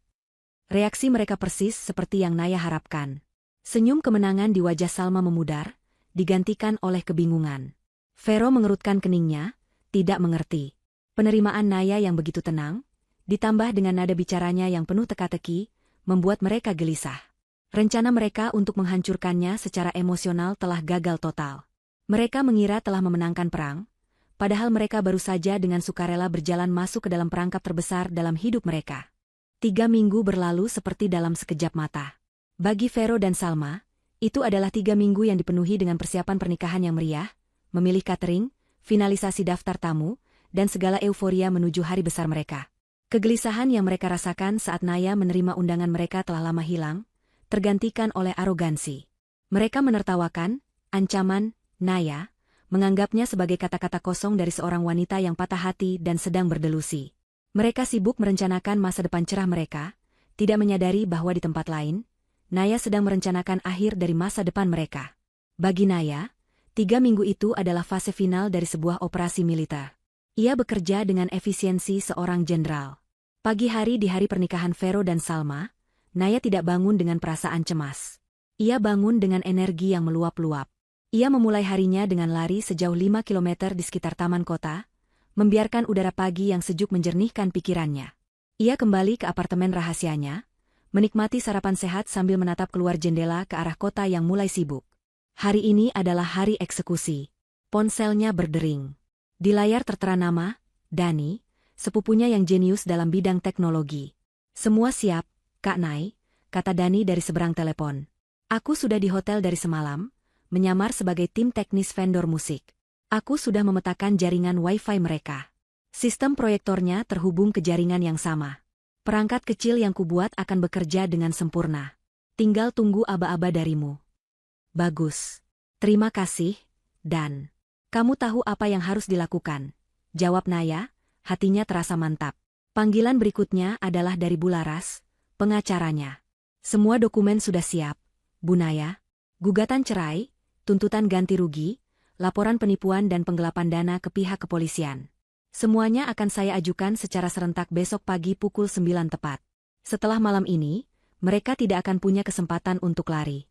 Reaksi mereka persis seperti yang Naya harapkan. Senyum kemenangan di wajah Salma memudar, digantikan oleh kebingungan. Vero mengerutkan keningnya, tidak mengerti. Penerimaan Naya yang begitu tenang, ditambah dengan nada bicaranya yang penuh teka-teki, membuat mereka gelisah. Rencana mereka untuk menghancurkannya secara emosional telah gagal total. Mereka mengira telah memenangkan perang, padahal mereka baru saja dengan sukarela berjalan masuk ke dalam perangkap terbesar dalam hidup mereka. 3 minggu berlalu seperti dalam sekejap mata. Bagi Vero dan Salma, itu adalah 3 minggu yang dipenuhi dengan persiapan pernikahan yang meriah, memilih catering, finalisasi daftar tamu, dan segala euforia menuju hari besar mereka. Kegelisahan yang mereka rasakan saat Naya menerima undangan mereka telah lama hilang, tergantikan oleh arogansi. Mereka menertawakan ancaman Naya, menganggapnya sebagai kata-kata kosong dari seorang wanita yang patah hati dan sedang berdelusi. Mereka sibuk merencanakan masa depan cerah mereka, tidak menyadari bahwa di tempat lain, Naya sedang merencanakan akhir dari masa depan mereka. Bagi Naya, 3 minggu itu adalah fase final dari sebuah operasi militer. Ia bekerja dengan efisiensi seorang jenderal. Pagi hari di hari pernikahan Vero dan Salma, Naya tidak bangun dengan perasaan cemas. Ia bangun dengan energi yang meluap-luap. Ia memulai harinya dengan lari sejauh 5 km di sekitar taman kota, membiarkan udara pagi yang sejuk menjernihkan pikirannya. Ia kembali ke apartemen rahasianya, menikmati sarapan sehat sambil menatap keluar jendela ke arah kota yang mulai sibuk. Hari ini adalah hari eksekusi. Ponselnya berdering. Di layar tertera nama, Dani, sepupunya yang jenius dalam bidang teknologi. Semua siap, Kak Nay, kata Dani dari seberang telepon. Aku sudah di hotel dari semalam, menyamar sebagai tim teknis vendor musik. Aku sudah memetakan jaringan Wi-Fi mereka. Sistem proyektornya terhubung ke jaringan yang sama. Perangkat kecil yang kubuat akan bekerja dengan sempurna. Tinggal tunggu aba-aba darimu. Bagus. Terima kasih, Dan. Kamu tahu apa yang harus dilakukan? Jawab Naya, hatinya terasa mantap. Panggilan berikutnya adalah dari Bularas, pengacaranya. Semua dokumen sudah siap, Bu Naya. Gugatan cerai, tuntutan ganti rugi, laporan penipuan dan penggelapan dana ke pihak kepolisian. Semuanya akan saya ajukan secara serentak besok pagi pukul 9 tepat. Setelah malam ini, mereka tidak akan punya kesempatan untuk lari.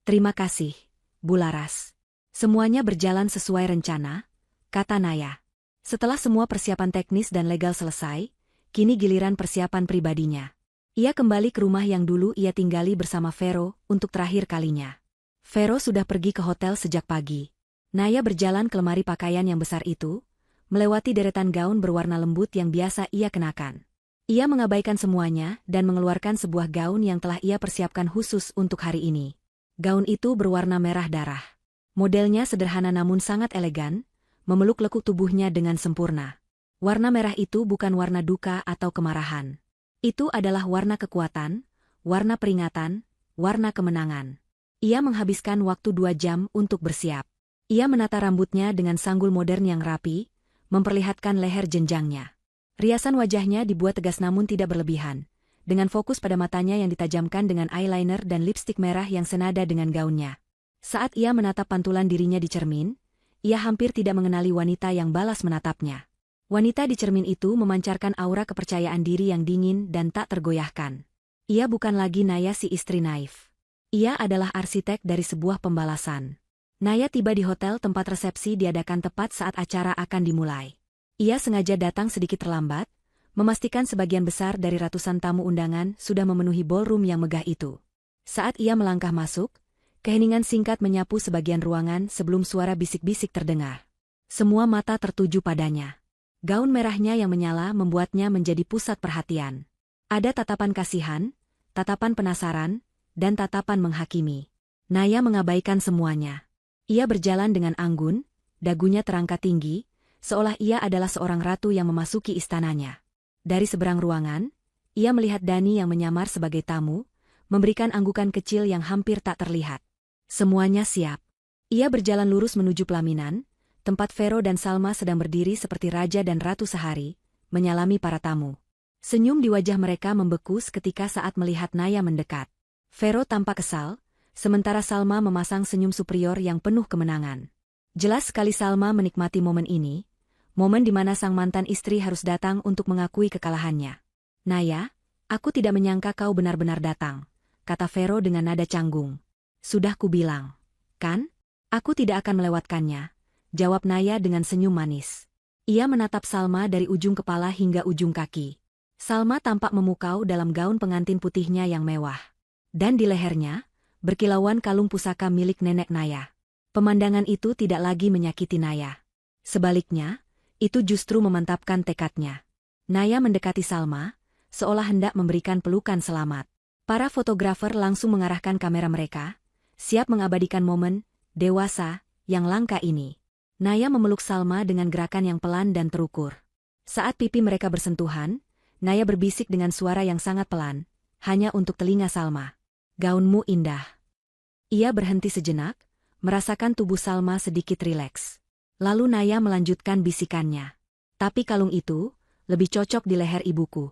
Terima kasih, Bularas. Semuanya berjalan sesuai rencana, kata Naya. Setelah semua persiapan teknis dan legal selesai, kini giliran persiapan pribadinya. Ia kembali ke rumah yang dulu ia tinggali bersama Vero untuk terakhir kalinya. Vero sudah pergi ke hotel sejak pagi. Naya berjalan ke lemari pakaian yang besar itu, melewati deretan gaun berwarna lembut yang biasa ia kenakan. Ia mengabaikan semuanya dan mengeluarkan sebuah gaun yang telah ia persiapkan khusus untuk hari ini. Gaun itu berwarna merah darah. Modelnya sederhana namun sangat elegan, memeluk lekuk tubuhnya dengan sempurna. Warna merah itu bukan warna duka atau kemarahan. Itu adalah warna kekuatan, warna peringatan, warna kemenangan. Ia menghabiskan waktu 2 jam untuk bersiap. Ia menata rambutnya dengan sanggul modern yang rapi, memperlihatkan leher jenjangnya. Riasan wajahnya dibuat tegas namun tidak berlebihan, dengan fokus pada matanya yang ditajamkan dengan eyeliner dan lipstik merah yang senada dengan gaunnya. Saat ia menatap pantulan dirinya di cermin, ia hampir tidak mengenali wanita yang balas menatapnya. Wanita di cermin itu memancarkan aura kepercayaan diri yang dingin dan tak tergoyahkan. Ia bukan lagi Naya si istri naif. Ia adalah arsitek dari sebuah pembalasan. Naya tiba di hotel tempat resepsi diadakan tepat saat acara akan dimulai. Ia sengaja datang sedikit terlambat, memastikan sebagian besar dari ratusan tamu undangan sudah memenuhi ballroom yang megah itu. Saat ia melangkah masuk, keheningan singkat menyapu sebagian ruangan sebelum suara bisik-bisik terdengar. Semua mata tertuju padanya. Gaun merahnya yang menyala membuatnya menjadi pusat perhatian. Ada tatapan kasihan, tatapan penasaran, dan tatapan menghakimi. Naya mengabaikan semuanya. Ia berjalan dengan anggun, dagunya terangkat tinggi, seolah ia adalah seorang ratu yang memasuki istananya. Dari seberang ruangan, ia melihat Dani yang menyamar sebagai tamu, memberikan anggukan kecil yang hampir tak terlihat. Semuanya siap. Ia berjalan lurus menuju pelaminan, tempat Vero dan Salma sedang berdiri seperti raja dan ratu sehari, menyalami para tamu. Senyum di wajah mereka membeku ketika saat melihat Naya mendekat. Vero tampak kesal, sementara Salma memasang senyum superior yang penuh kemenangan. Jelas sekali Salma menikmati momen ini, momen di mana sang mantan istri harus datang untuk mengakui kekalahannya. Naya, aku tidak menyangka kau benar-benar datang, kata Vero dengan nada canggung. Sudah kubilang, kan? Aku tidak akan melewatkannya, jawab Naya dengan senyum manis. Ia menatap Salma dari ujung kepala hingga ujung kaki. Salma tampak memukau dalam gaun pengantin putihnya yang mewah. Dan di lehernya, berkilauan kalung pusaka milik nenek Naya. Pemandangan itu tidak lagi menyakiti Naya. Sebaliknya, itu justru memantapkan tekadnya. Naya mendekati Salma, seolah hendak memberikan pelukan selamat. Para fotografer langsung mengarahkan kamera mereka, siap mengabadikan momen dewasa yang langka ini. Naya memeluk Salma dengan gerakan yang pelan dan terukur. Saat pipi mereka bersentuhan, Naya berbisik dengan suara yang sangat pelan, hanya untuk telinga Salma. Gaunmu indah. Ia berhenti sejenak, merasakan tubuh Salma sedikit rileks. Lalu Naya melanjutkan bisikannya. Tapi kalung itu, lebih cocok di leher ibuku.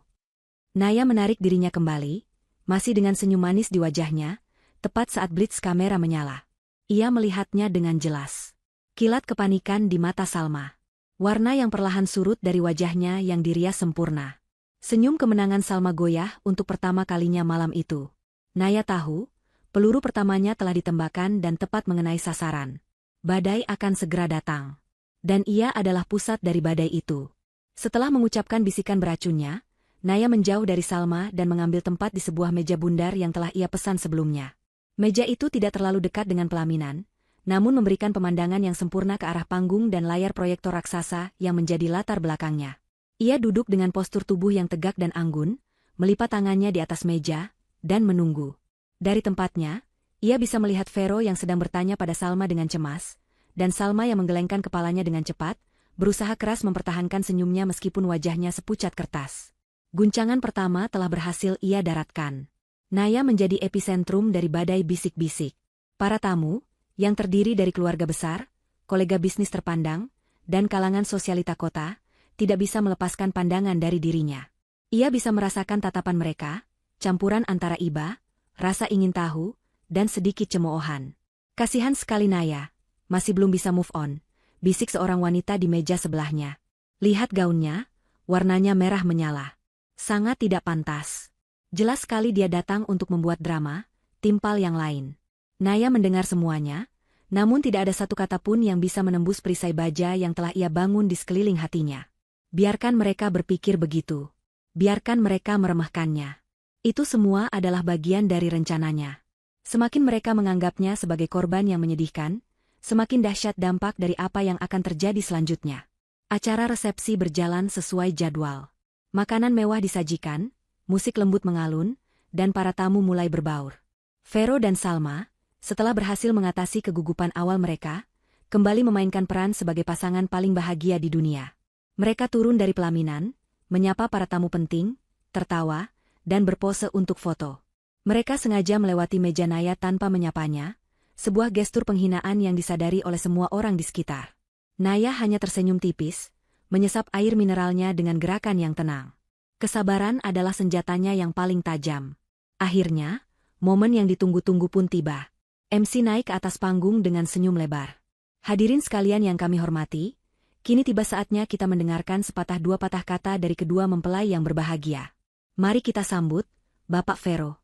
Naya menarik dirinya kembali, masih dengan senyum manis di wajahnya, tepat saat blitz kamera menyala. Ia melihatnya dengan jelas. Kilat kepanikan di mata Salma. Warna yang perlahan surut dari wajahnya yang dirias sempurna. Senyum kemenangan Salma goyah untuk pertama kalinya malam itu. Naya tahu, peluru pertamanya telah ditembakkan dan tepat mengenai sasaran. Badai akan segera datang. Dan ia adalah pusat dari badai itu. Setelah mengucapkan bisikan beracunnya, Naya menjauh dari Salma dan mengambil tempat di sebuah meja bundar yang telah ia pesan sebelumnya. Meja itu tidak terlalu dekat dengan pelaminan, namun memberikan pemandangan yang sempurna ke arah panggung dan layar proyektor raksasa yang menjadi latar belakangnya. Ia duduk dengan postur tubuh yang tegak dan anggun, melipat tangannya di atas meja, dan menunggu. Dari tempatnya, ia bisa melihat Vero yang sedang bertanya pada Salma dengan cemas, dan Salma yang menggelengkan kepalanya dengan cepat, berusaha keras mempertahankan senyumnya meskipun wajahnya sepucat kertas. Guncangan pertama telah berhasil ia daratkan. Naya menjadi epicentrum dari badai bisik-bisik. Para tamu, yang terdiri dari keluarga besar, kolega bisnis terpandang, dan kalangan sosialita kota, tidak bisa melepaskan pandangan dari dirinya. Ia bisa merasakan tatapan mereka, campuran antara iba, rasa ingin tahu, dan sedikit cemoohan. Kasihan sekali Naya, masih belum bisa move on, bisik seorang wanita di meja sebelahnya. Lihat gaunnya, warnanya merah menyala. Sangat tidak pantas. Jelas sekali dia datang untuk membuat drama, timpal yang lain. Naya mendengar semuanya, namun tidak ada satu kata pun yang bisa menembus perisai baja yang telah ia bangun di sekeliling hatinya. Biarkan mereka berpikir begitu. Biarkan mereka meremehkannya. Itu semua adalah bagian dari rencananya. Semakin mereka menganggapnya sebagai korban yang menyedihkan, semakin dahsyat dampak dari apa yang akan terjadi selanjutnya. Acara resepsi berjalan sesuai jadwal. Makanan mewah disajikan, musik lembut mengalun, dan para tamu mulai berbaur. Vero dan Salma, setelah berhasil mengatasi kegugupan awal mereka, kembali memainkan peran sebagai pasangan paling bahagia di dunia. Mereka turun dari pelaminan, menyapa para tamu penting, tertawa, dan berpose untuk foto. Mereka sengaja melewati meja Naya tanpa menyapanya, sebuah gestur penghinaan yang disadari oleh semua orang di sekitar. Naya hanya tersenyum tipis, menyesap air mineralnya dengan gerakan yang tenang. Kesabaran adalah senjatanya yang paling tajam. Akhirnya, momen yang ditunggu-tunggu pun tiba. MC naik ke atas panggung dengan senyum lebar. Hadirin sekalian yang kami hormati, kini tiba saatnya kita mendengarkan sepatah dua patah kata dari kedua mempelai yang berbahagia. Mari kita sambut, Bapak Vero.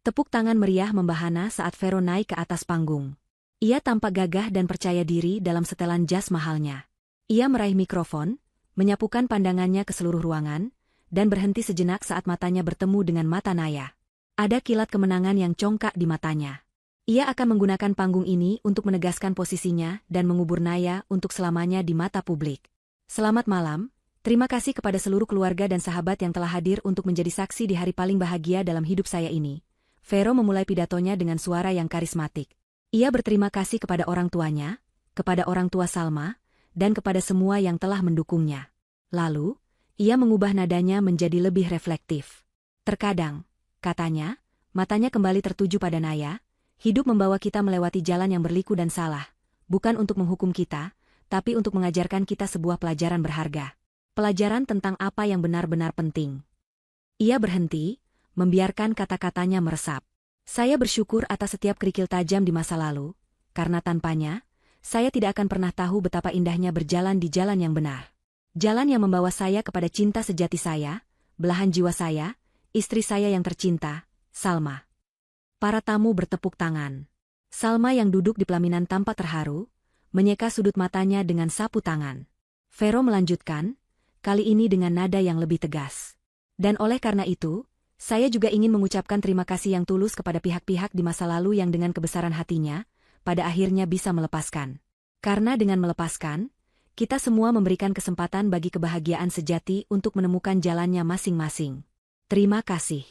Tepuk tangan meriah membahana saat Vero naik ke atas panggung. Ia tampak gagah dan percaya diri dalam setelan jas mahalnya. Ia meraih mikrofon, menyapukan pandangannya ke seluruh ruangan, dan berhenti sejenak saat matanya bertemu dengan mata Naya. Ada kilat kemenangan yang congkak di matanya. Ia akan menggunakan panggung ini untuk menegaskan posisinya dan mengubur Naya untuk selamanya di mata publik. Selamat malam, terima kasih kepada seluruh keluarga dan sahabat yang telah hadir untuk menjadi saksi di hari paling bahagia dalam hidup saya ini. Vero memulai pidatonya dengan suara yang karismatik. Ia berterima kasih kepada orang tuanya, kepada orang tua Salma, dan kepada semua yang telah mendukungnya. Lalu, ia mengubah nadanya menjadi lebih reflektif. Terkadang, katanya, matanya kembali tertuju pada Naya, hidup membawa kita melewati jalan yang berliku dan salah, bukan untuk menghukum kita, tapi untuk mengajarkan kita sebuah pelajaran berharga. Pelajaran tentang apa yang benar-benar penting. Ia berhenti, membiarkan kata-katanya meresap. Saya bersyukur atas setiap kerikil tajam di masa lalu, karena tanpanya, saya tidak akan pernah tahu betapa indahnya berjalan di jalan yang benar. Jalan yang membawa saya kepada cinta sejati saya, belahan jiwa saya, istri saya yang tercinta, Salma. Para tamu bertepuk tangan. Salma yang duduk di pelaminan tampak terharu, menyeka sudut matanya dengan sapu tangan. Vero melanjutkan, kali ini dengan nada yang lebih tegas. Dan oleh karena itu, saya juga ingin mengucapkan terima kasih yang tulus kepada pihak-pihak di masa lalu yang dengan kebesaran hatinya, pada akhirnya bisa melepaskan. Karena dengan melepaskan, kita semua memberikan kesempatan bagi kebahagiaan sejati untuk menemukan jalannya masing-masing. Terima kasih.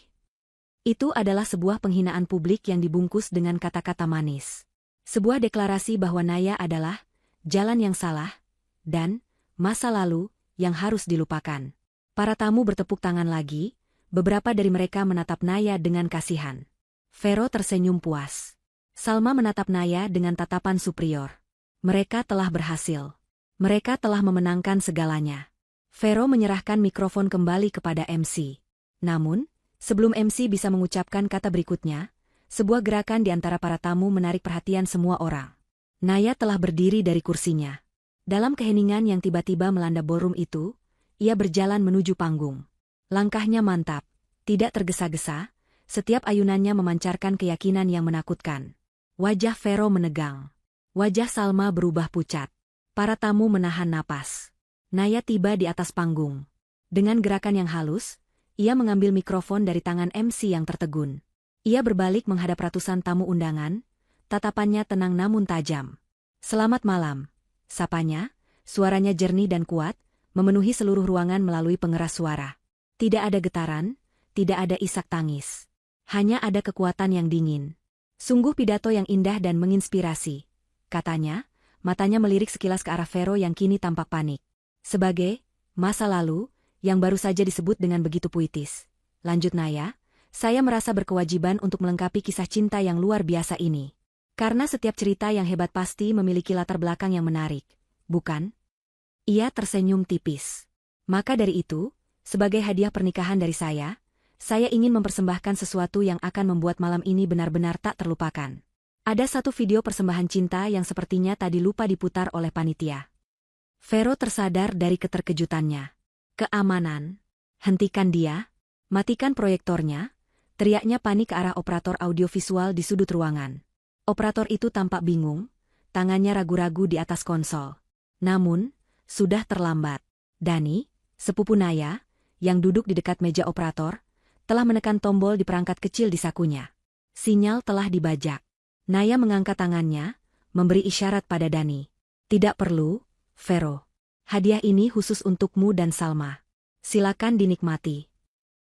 Itu adalah sebuah penghinaan publik yang dibungkus dengan kata-kata manis. Sebuah deklarasi bahwa Naya adalah jalan yang salah dan masa lalu yang harus dilupakan. Para tamu bertepuk tangan lagi. Beberapa dari mereka menatap Naya dengan kasihan. Vero tersenyum puas. Salma menatap Naya dengan tatapan superior. Mereka telah berhasil. Mereka telah memenangkan segalanya. Vero menyerahkan mikrofon kembali kepada MC. Namun, sebelum MC bisa mengucapkan kata berikutnya, sebuah gerakan di antara para tamu menarik perhatian semua orang. Naya telah berdiri dari kursinya. Dalam keheningan yang tiba-tiba melanda ballroom itu, ia berjalan menuju panggung. Langkahnya mantap, tidak tergesa-gesa, setiap ayunannya memancarkan keyakinan yang menakutkan. Wajah Vero menegang. Wajah Salma berubah pucat. Para tamu menahan napas. Naya tiba di atas panggung. Dengan gerakan yang halus, ia mengambil mikrofon dari tangan MC yang tertegun. Ia berbalik menghadap ratusan tamu undangan, tatapannya tenang namun tajam. Selamat malam, sapanya, suaranya jernih dan kuat, memenuhi seluruh ruangan melalui pengeras suara. Tidak ada getaran, tidak ada isak tangis. Hanya ada kekuatan yang dingin. Sungguh pidato yang indah dan menginspirasi, katanya, matanya melirik sekilas ke arah Vero yang kini tampak panik. Sebagai masa lalu, yang baru saja disebut dengan begitu puitis. Lanjut Naya, saya merasa berkewajiban untuk melengkapi kisah cinta yang luar biasa ini. Karena setiap cerita yang hebat pasti memiliki latar belakang yang menarik, bukan? Ia tersenyum tipis. Maka dari itu, sebagai hadiah pernikahan dari saya ingin mempersembahkan sesuatu yang akan membuat malam ini benar-benar tak terlupakan. Ada satu video persembahan cinta yang sepertinya tadi lupa diputar oleh panitia. Vero tersadar dari keterkejutannya. Keamanan. Hentikan dia. Matikan proyektornya. Teriaknya panik ke arah operator audiovisual di sudut ruangan. Operator itu tampak bingung, tangannya ragu-ragu di atas konsol. Namun, sudah terlambat. Dani, sepupu Naya, yang duduk di dekat meja operator, telah menekan tombol di perangkat kecil di sakunya. Sinyal telah dibajak. Naya mengangkat tangannya, memberi isyarat pada Dani. Tidak perlu, Vero. Hadiah ini khusus untukmu dan Salma. Silakan dinikmati.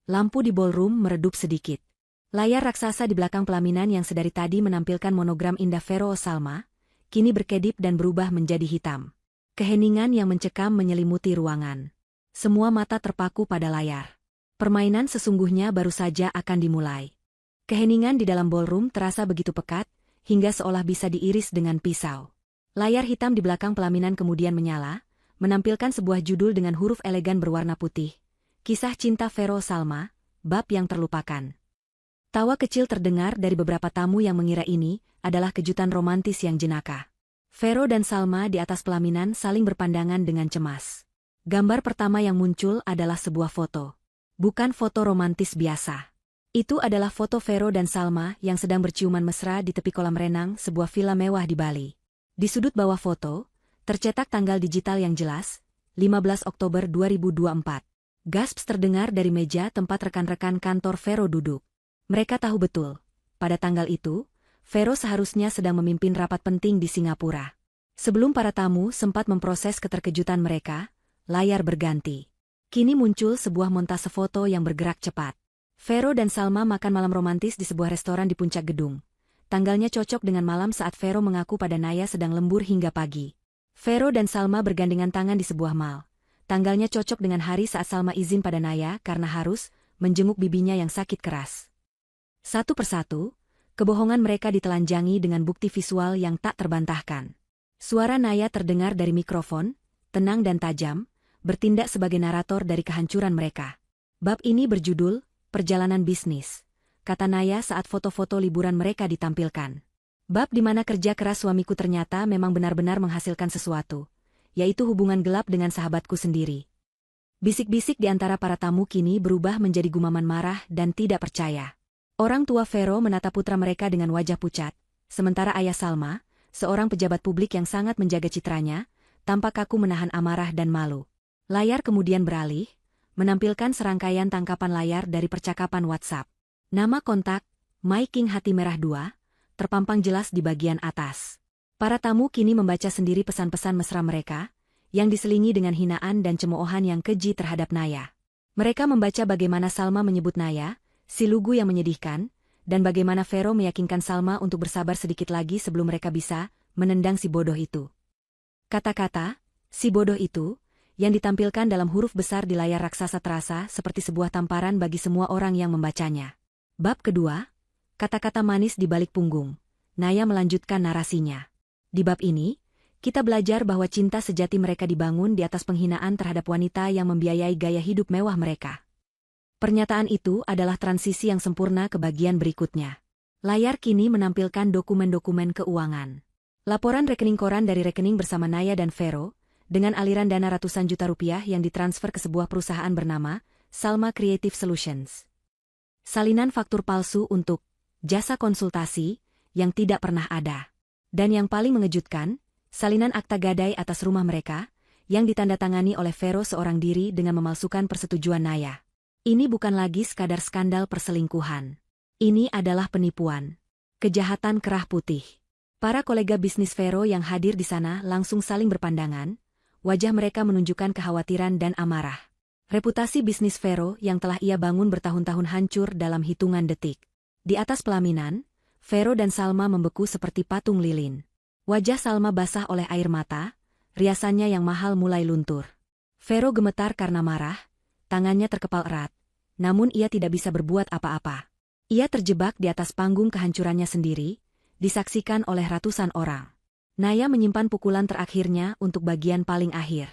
Lampu di ballroom meredup sedikit. Layar raksasa di belakang pelaminan yang sedari tadi menampilkan monogram indah Vero Salma, kini berkedip dan berubah menjadi hitam. Keheningan yang mencekam menyelimuti ruangan. Semua mata terpaku pada layar. Permainan sesungguhnya baru saja akan dimulai. Keheningan di dalam ballroom terasa begitu pekat, hingga seolah bisa diiris dengan pisau. Layar hitam di belakang pelaminan kemudian menyala, menampilkan sebuah judul dengan huruf elegan berwarna putih. Kisah Cinta Vero Salma, Bab yang Terlupakan. Tawa kecil terdengar dari beberapa tamu yang mengira ini adalah kejutan romantis yang jenaka. Vero dan Salma di atas pelaminan saling berpandangan dengan cemas. Gambar pertama yang muncul adalah sebuah foto. Bukan foto romantis biasa. Itu adalah foto Vero dan Salma yang sedang berciuman mesra di tepi kolam renang sebuah villa mewah di Bali. Di sudut bawah foto, tercetak tanggal digital yang jelas, 15 Oktober 2024. Gasps terdengar dari meja tempat rekan-rekan kantor Vero duduk. Mereka tahu betul, pada tanggal itu, Vero seharusnya sedang memimpin rapat penting di Singapura. Sebelum para tamu sempat memproses keterkejutan mereka, layar berganti. Kini muncul sebuah montase foto yang bergerak cepat. Vero dan Salma makan malam romantis di sebuah restoran di puncak gedung. Tanggalnya cocok dengan malam saat Vero mengaku pada Naya sedang lembur hingga pagi. Vero dan Salma bergandengan tangan di sebuah mal. Tanggalnya cocok dengan hari saat Salma izin pada Naya karena harus menjenguk bibinya yang sakit keras. Satu persatu, kebohongan mereka ditelanjangi dengan bukti visual yang tak terbantahkan. Suara Naya terdengar dari mikrofon, tenang dan tajam, bertindak sebagai narator dari kehancuran mereka. Bab ini berjudul Perjalanan Bisnis, kata Naya saat foto-foto liburan mereka ditampilkan. Bab di mana kerja keras suamiku ternyata memang benar-benar menghasilkan sesuatu, yaitu hubungan gelap dengan sahabatku sendiri. Bisik-bisik di antara para tamu kini berubah menjadi gumaman marah dan tidak percaya. Orang tua Vero menatap putra mereka dengan wajah pucat, sementara ayah Salma, seorang pejabat publik yang sangat menjaga citranya, tampak kaku menahan amarah dan malu. Layar kemudian beralih, menampilkan serangkaian tangkapan layar dari percakapan WhatsApp. Nama kontak, My King Hati Merah 2, terpampang jelas di bagian atas. Para tamu kini membaca sendiri pesan-pesan mesra mereka, yang diselingi dengan hinaan dan cemoohan yang keji terhadap Naya. Mereka membaca bagaimana Salma menyebut Naya, si lugu yang menyedihkan, dan bagaimana Vero meyakinkan Salma untuk bersabar sedikit lagi sebelum mereka bisa menendang si bodoh itu. Kata-kata, si bodoh itu, yang ditampilkan dalam huruf besar di layar raksasa terasa seperti sebuah tamparan bagi semua orang yang membacanya. Bab kedua, kata-kata manis di balik punggung. Naya melanjutkan narasinya. Di bab ini, kita belajar bahwa cinta sejati mereka dibangun di atas penghinaan terhadap wanita yang membiayai gaya hidup mewah mereka. Pernyataan itu adalah transisi yang sempurna ke bagian berikutnya. Layar kini menampilkan dokumen-dokumen keuangan. Laporan rekening koran dari rekening bersama Naya dan Vero, dengan aliran dana ratusan juta rupiah yang ditransfer ke sebuah perusahaan bernama Salma Creative Solutions. Salinan faktur palsu untuk jasa konsultasi yang tidak pernah ada. Dan yang paling mengejutkan, salinan akta gadai atas rumah mereka, yang ditandatangani oleh Vero seorang diri dengan memalsukan persetujuan Naya. Ini bukan lagi sekadar skandal perselingkuhan. Ini adalah penipuan. Kejahatan kerah putih. Para kolega bisnis Vero yang hadir di sana langsung saling berpandangan. Wajah mereka menunjukkan kekhawatiran dan amarah. Reputasi bisnis Vero yang telah ia bangun bertahun-tahun hancur dalam hitungan detik. Di atas pelaminan, Vero dan Salma membeku seperti patung lilin. Wajah Salma basah oleh air mata, riasannya yang mahal mulai luntur. Vero gemetar karena marah, tangannya terkepal erat, namun ia tidak bisa berbuat apa-apa. Ia terjebak di atas panggung kehancurannya sendiri, disaksikan oleh ratusan orang. Naya menyimpan pukulan terakhirnya untuk bagian paling akhir.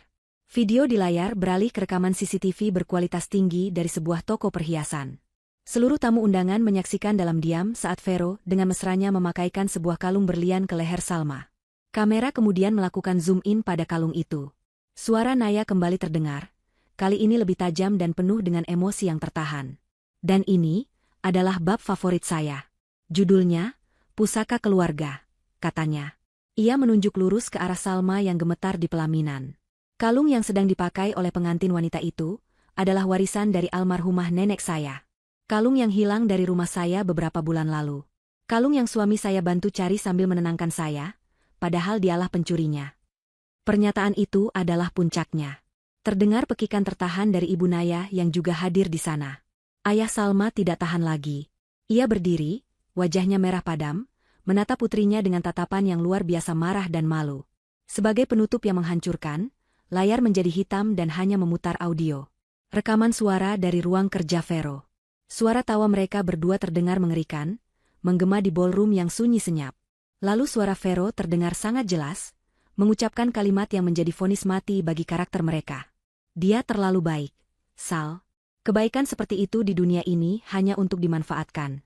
Video di layar beralih ke rekaman CCTV berkualitas tinggi dari sebuah toko perhiasan. Seluruh tamu undangan menyaksikan dalam diam saat Vero dengan mesranya memakaikan sebuah kalung berlian ke leher Salma. Kamera kemudian melakukan zoom in pada kalung itu. Suara Naya kembali terdengar, kali ini lebih tajam dan penuh dengan emosi yang tertahan. Dan ini adalah bab favorit saya. Judulnya, Pusaka Keluarga, katanya. Ia menunjuk lurus ke arah Salma yang gemetar di pelaminan. Kalung yang sedang dipakai oleh pengantin wanita itu adalah warisan dari almarhumah nenek saya. Kalung yang hilang dari rumah saya beberapa bulan lalu. Kalung yang suami saya bantu cari sambil menenangkan saya, padahal dialah pencurinya. Pernyataan itu adalah puncaknya. Terdengar pekikan tertahan dari Ibu Naya yang juga hadir di sana. Ayah Salma tidak tahan lagi. Ia berdiri, wajahnya merah padam, menatap putrinya dengan tatapan yang luar biasa marah dan malu. Sebagai penutup yang menghancurkan, layar menjadi hitam dan hanya memutar audio. Rekaman suara dari ruang kerja Vero. Suara tawa mereka berdua terdengar mengerikan, menggema di ballroom yang sunyi senyap. Lalu suara Vero terdengar sangat jelas, mengucapkan kalimat yang menjadi vonis mati bagi karakter mereka. Dia terlalu baik, Sal. Kebaikan seperti itu di dunia ini hanya untuk dimanfaatkan.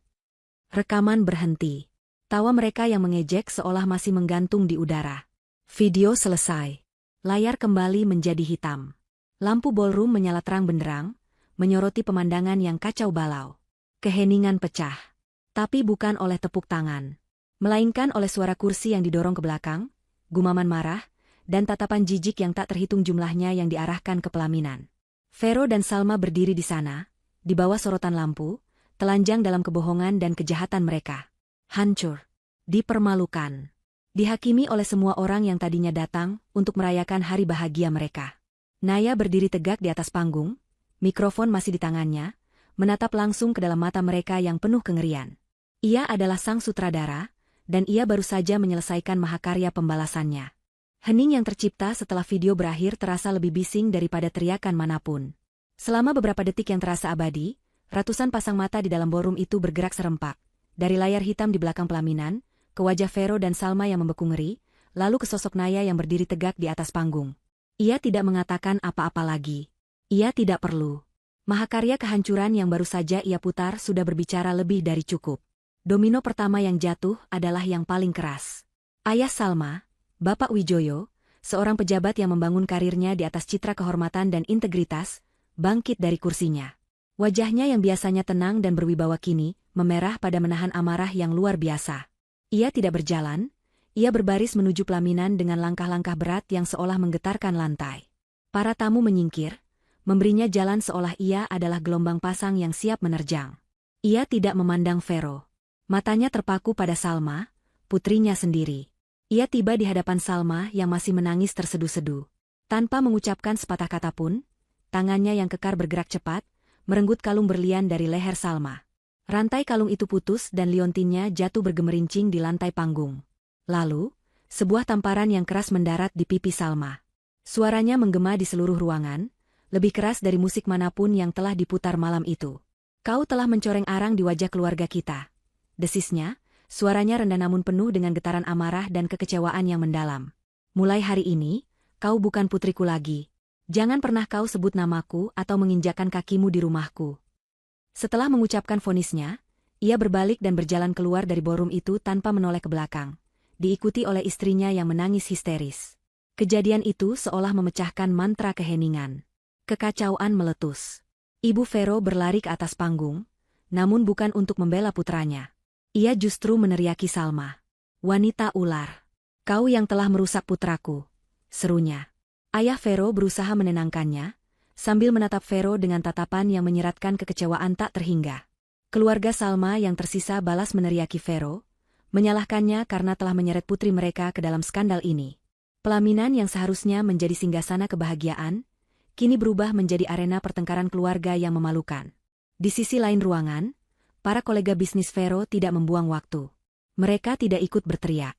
Rekaman berhenti. Tawa mereka yang mengejek seolah masih menggantung di udara. Video selesai. Layar kembali menjadi hitam. Lampu ballroom menyala terang benderang, menyoroti pemandangan yang kacau balau. Keheningan pecah. Tapi bukan oleh tepuk tangan. Melainkan oleh suara kursi yang didorong ke belakang, gumaman marah, dan tatapan jijik yang tak terhitung jumlahnya yang diarahkan ke pelaminan. Vero dan Salma berdiri di sana, di bawah sorotan lampu, telanjang dalam kebohongan dan kejahatan mereka. Hancur. Dipermalukan. Dihakimi oleh semua orang yang tadinya datang untuk merayakan hari bahagia mereka. Naya berdiri tegak di atas panggung, mikrofon masih di tangannya, menatap langsung ke dalam mata mereka yang penuh kengerian. Ia adalah sang sutradara, dan ia baru saja menyelesaikan mahakarya pembalasannya. Hening yang tercipta setelah video berakhir terasa lebih bising daripada teriakan manapun. Selama beberapa detik yang terasa abadi, ratusan pasang mata di dalam ballroom itu bergerak serempak. Dari layar hitam di belakang pelaminan, ke wajah Vero dan Salma yang membeku ngeri, lalu ke sosok Naya yang berdiri tegak di atas panggung. Ia tidak mengatakan apa-apa lagi. Ia tidak perlu. Mahakarya kehancuran yang baru saja ia putar sudah berbicara lebih dari cukup. Domino pertama yang jatuh adalah yang paling keras. Ayah Salma, Bapak Wijoyo, seorang pejabat yang membangun karirnya di atas citra kehormatan dan integritas, bangkit dari kursinya. Wajahnya yang biasanya tenang dan berwibawa kini, memerah pada menahan amarah yang luar biasa. Ia tidak berjalan, ia berbaris menuju pelaminan dengan langkah-langkah berat yang seolah menggetarkan lantai. Para tamu menyingkir, memberinya jalan seolah ia adalah gelombang pasang yang siap menerjang. Ia tidak memandang Vero. Matanya terpaku pada Salma, putrinya sendiri. Ia tiba di hadapan Salma yang masih menangis terseduh-seduh. Tanpa mengucapkan sepatah kata pun, tangannya yang kekar bergerak cepat, merenggut kalung berlian dari leher Salma. Rantai kalung itu putus dan liontinnya jatuh bergemerincing di lantai panggung. Lalu, sebuah tamparan yang keras mendarat di pipi Salma. Suaranya menggema di seluruh ruangan, lebih keras dari musik manapun yang telah diputar malam itu. Kau telah mencoreng arang di wajah keluarga kita. Desisnya, suaranya rendah namun penuh dengan getaran amarah dan kekecewaan yang mendalam. Mulai hari ini, kau bukan putriku lagi. Jangan pernah kau sebut namaku atau menginjakkan kakimu di rumahku. Setelah mengucapkan vonisnya, ia berbalik dan berjalan keluar dari ballroom itu tanpa menoleh ke belakang, diikuti oleh istrinya yang menangis histeris. Kejadian itu seolah memecahkan mantra keheningan. Kekacauan meletus. Ibu Vero berlari ke atas panggung, namun bukan untuk membela putranya. Ia justru meneriaki Salma. Wanita ular. Kau yang telah merusak putraku, serunya. Ayah Vero berusaha menenangkannya, sambil menatap Vero dengan tatapan yang menyeratkan kekecewaan tak terhingga. Keluarga Salma yang tersisa balas meneriaki Vero, menyalahkannya karena telah menyeret putri mereka ke dalam skandal ini. Pelaminan yang seharusnya menjadi singgasana kebahagiaan, kini berubah menjadi arena pertengkaran keluarga yang memalukan. Di sisi lain ruangan, para kolega bisnis Vero tidak membuang waktu. Mereka tidak ikut berteriak.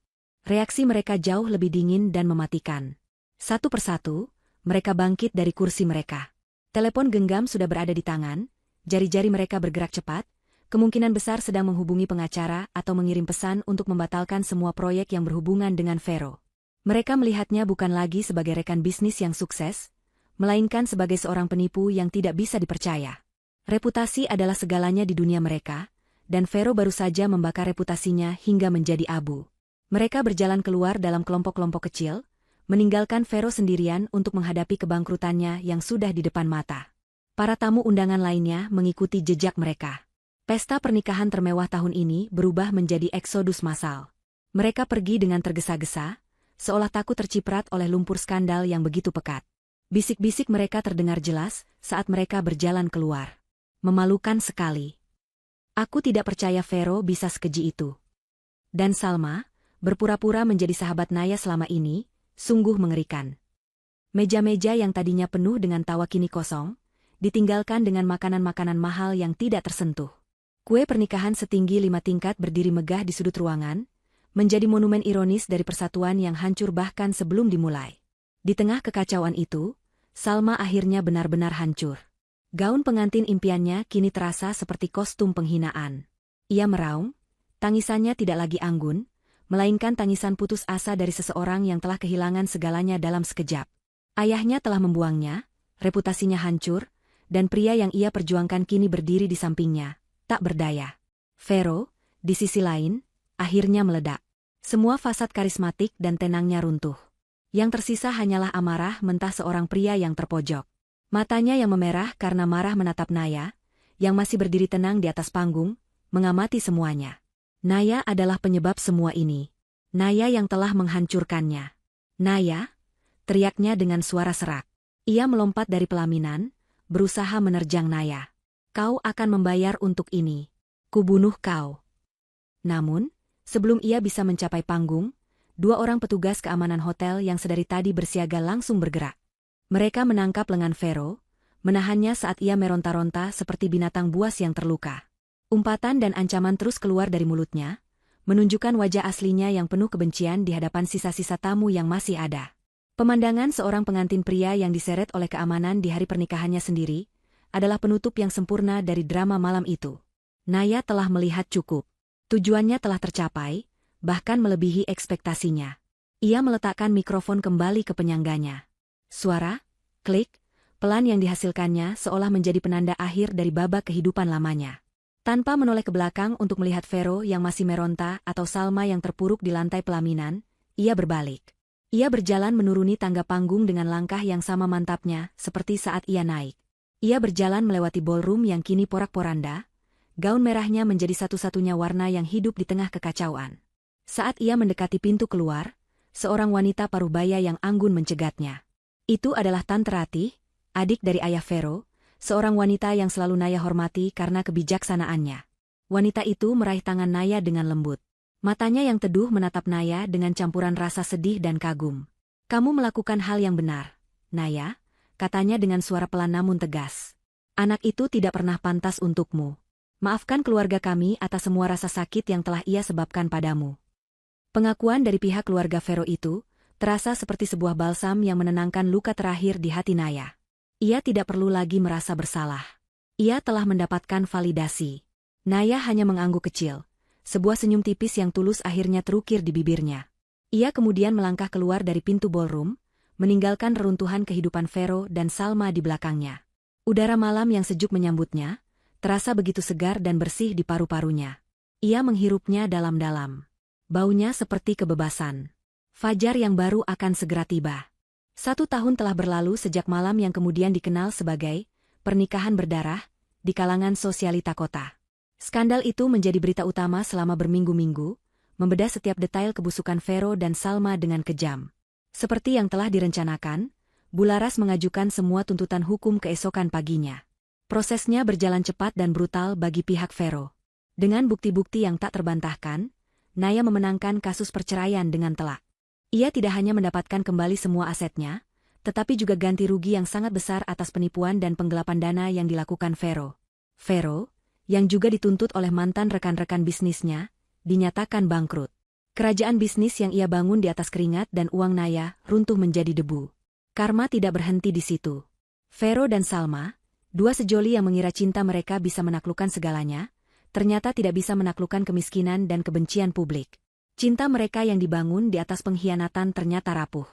Reaksi mereka jauh lebih dingin dan mematikan. Satu persatu, mereka bangkit dari kursi mereka. Telepon genggam sudah berada di tangan, jari-jari mereka bergerak cepat, kemungkinan besar sedang menghubungi pengacara atau mengirim pesan untuk membatalkan semua proyek yang berhubungan dengan Vero. Mereka melihatnya bukan lagi sebagai rekan bisnis yang sukses, melainkan sebagai seorang penipu yang tidak bisa dipercaya. Reputasi adalah segalanya di dunia mereka, dan Vero baru saja membakar reputasinya hingga menjadi abu. Mereka berjalan keluar dalam kelompok-kelompok kecil, meninggalkan Vero sendirian untuk menghadapi kebangkrutannya yang sudah di depan mata. Para tamu undangan lainnya mengikuti jejak mereka. Pesta pernikahan termewah tahun ini berubah menjadi eksodus massal. Mereka pergi dengan tergesa-gesa, seolah takut terciprat oleh lumpur skandal yang begitu pekat. Bisik-bisik mereka terdengar jelas saat mereka berjalan keluar. Memalukan sekali. Aku tidak percaya Vero bisa sekeji itu. Dan Salma, berpura-pura menjadi sahabat Naya selama ini, sungguh mengerikan. Meja-meja yang tadinya penuh dengan tawa kini kosong, ditinggalkan dengan makanan-makanan mahal yang tidak tersentuh. Kue pernikahan setinggi 5 tingkat berdiri megah di sudut ruangan, menjadi monumen ironis dari persatuan yang hancur bahkan sebelum dimulai. Di tengah kekacauan itu, Salma akhirnya benar-benar hancur. Gaun pengantin impiannya kini terasa seperti kostum penghinaan. Ia meraung, tangisannya tidak lagi anggun, melainkan tangisan putus asa dari seseorang yang telah kehilangan segalanya dalam sekejap. Ayahnya telah membuangnya, reputasinya hancur, dan pria yang ia perjuangkan kini berdiri di sampingnya, tak berdaya. Vero, di sisi lain, akhirnya meledak. Semua fasad karismatik dan tenangnya runtuh. Yang tersisa hanyalah amarah mentah seorang pria yang terpojok. Matanya yang memerah karena marah menatap Naya, yang masih berdiri tenang di atas panggung, mengamati semuanya. Naya adalah penyebab semua ini. Naya yang telah menghancurkannya. Naya, teriaknya dengan suara serak. Ia melompat dari pelaminan, berusaha menerjang Naya. Kau akan membayar untuk ini. Kubunuh kau. Namun, sebelum ia bisa mencapai panggung, dua orang petugas keamanan hotel yang sedari tadi bersiaga langsung bergerak. Mereka menangkap lengan Vero, menahannya saat ia meronta-ronta seperti binatang buas yang terluka. Umpatan dan ancaman terus keluar dari mulutnya, menunjukkan wajah aslinya yang penuh kebencian di hadapan sisa-sisa tamu yang masih ada. Pemandangan seorang pengantin pria yang diseret oleh keamanan di hari pernikahannya sendiri, adalah penutup yang sempurna dari drama malam itu. Naya telah melihat cukup. Tujuannya telah tercapai, bahkan melebihi ekspektasinya. Ia meletakkan mikrofon kembali ke penyangganya. Suara, klik, pelan yang dihasilkannya seolah menjadi penanda akhir dari babak kehidupan lamanya. Tanpa menoleh ke belakang untuk melihat Vero yang masih meronta atau Salma yang terpuruk di lantai pelaminan, ia berbalik. Ia berjalan menuruni tangga panggung dengan langkah yang sama mantapnya seperti saat ia naik. Ia berjalan melewati ballroom yang kini porak-poranda, gaun merahnya menjadi satu-satunya warna yang hidup di tengah kekacauan. Saat ia mendekati pintu keluar, seorang wanita paruhbaya yang anggun mencegatnya. Itu adalah Tante Ratih, adik dari ayah Vero, seorang wanita yang selalu Naya hormati karena kebijaksanaannya. Wanita itu meraih tangan Naya dengan lembut. Matanya yang teduh menatap Naya dengan campuran rasa sedih dan kagum. Kamu melakukan hal yang benar, Naya, katanya dengan suara pelan namun tegas. Anak itu tidak pernah pantas untukmu. Maafkan keluarga kami atas semua rasa sakit yang telah ia sebabkan padamu. Pengakuan dari pihak keluarga Vero itu, terasa seperti sebuah balsam yang menenangkan luka terakhir di hati Naya. Ia tidak perlu lagi merasa bersalah. Ia telah mendapatkan validasi. Naya hanya mengangguk kecil. Sebuah senyum tipis yang tulus akhirnya terukir di bibirnya. Ia kemudian melangkah keluar dari pintu ballroom, meninggalkan reruntuhan kehidupan Vero dan Salma di belakangnya. Udara malam yang sejuk menyambutnya, terasa begitu segar dan bersih di paru-parunya. Ia menghirupnya dalam-dalam. Baunya seperti kebebasan. Fajar yang baru akan segera tiba. 1 tahun telah berlalu sejak malam yang kemudian dikenal sebagai pernikahan berdarah di kalangan sosialita kota. Skandal itu menjadi berita utama selama berminggu-minggu, membedah setiap detail kebusukan Vero dan Salma dengan kejam. Seperti yang telah direncanakan, Bularas mengajukan semua tuntutan hukum keesokan paginya. Prosesnya berjalan cepat dan brutal bagi pihak Vero. Dengan bukti-bukti yang tak terbantahkan, Naya memenangkan kasus perceraian dengan telak. Ia tidak hanya mendapatkan kembali semua asetnya, tetapi juga ganti rugi yang sangat besar atas penipuan dan penggelapan dana yang dilakukan Vero. Vero, yang juga dituntut oleh mantan rekan-rekan bisnisnya, dinyatakan bangkrut. Kerajaan bisnis yang ia bangun di atas keringat dan uang Naya runtuh menjadi debu. Karma tidak berhenti di situ. Vero dan Salma, dua sejoli yang mengira cinta mereka bisa menaklukkan segalanya, ternyata tidak bisa menaklukkan kemiskinan dan kebencian publik. Cinta mereka yang dibangun di atas pengkhianatan ternyata rapuh.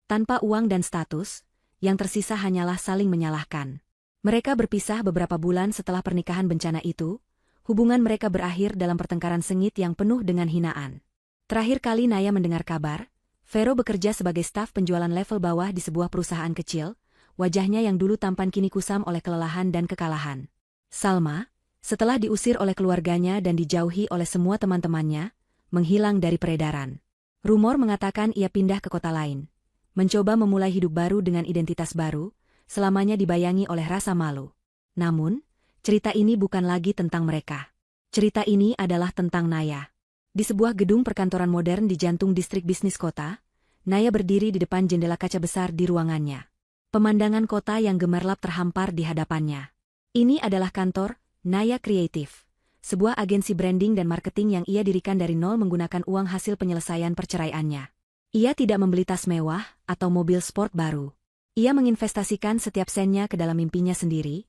Tanpa uang dan status, yang tersisa hanyalah saling menyalahkan. Mereka berpisah beberapa bulan setelah pernikahan bencana itu, hubungan mereka berakhir dalam pertengkaran sengit yang penuh dengan hinaan. Terakhir kali Naya mendengar kabar, Vero bekerja sebagai staf penjualan level bawah di sebuah perusahaan kecil, wajahnya yang dulu tampan kini kusam oleh kelelahan dan kekalahan. Salma, setelah diusir oleh keluarganya dan dijauhi oleh semua teman-temannya, menghilang dari peredaran. Rumor mengatakan ia pindah ke kota lain. Mencoba memulai hidup baru dengan identitas baru, selamanya dibayangi oleh rasa malu. Namun, cerita ini bukan lagi tentang mereka. Cerita ini adalah tentang Naya. Di sebuah gedung perkantoran modern di jantung distrik bisnis kota, Naya berdiri di depan jendela kaca besar di ruangannya. Pemandangan kota yang gemerlap terhampar di hadapannya. Ini adalah kantor Naya Creative. Sebuah agensi branding dan marketing yang ia dirikan dari nol menggunakan uang hasil penyelesaian perceraiannya. Ia tidak membeli tas mewah atau mobil sport baru. Ia menginvestasikan setiap sennya ke dalam mimpinya sendiri,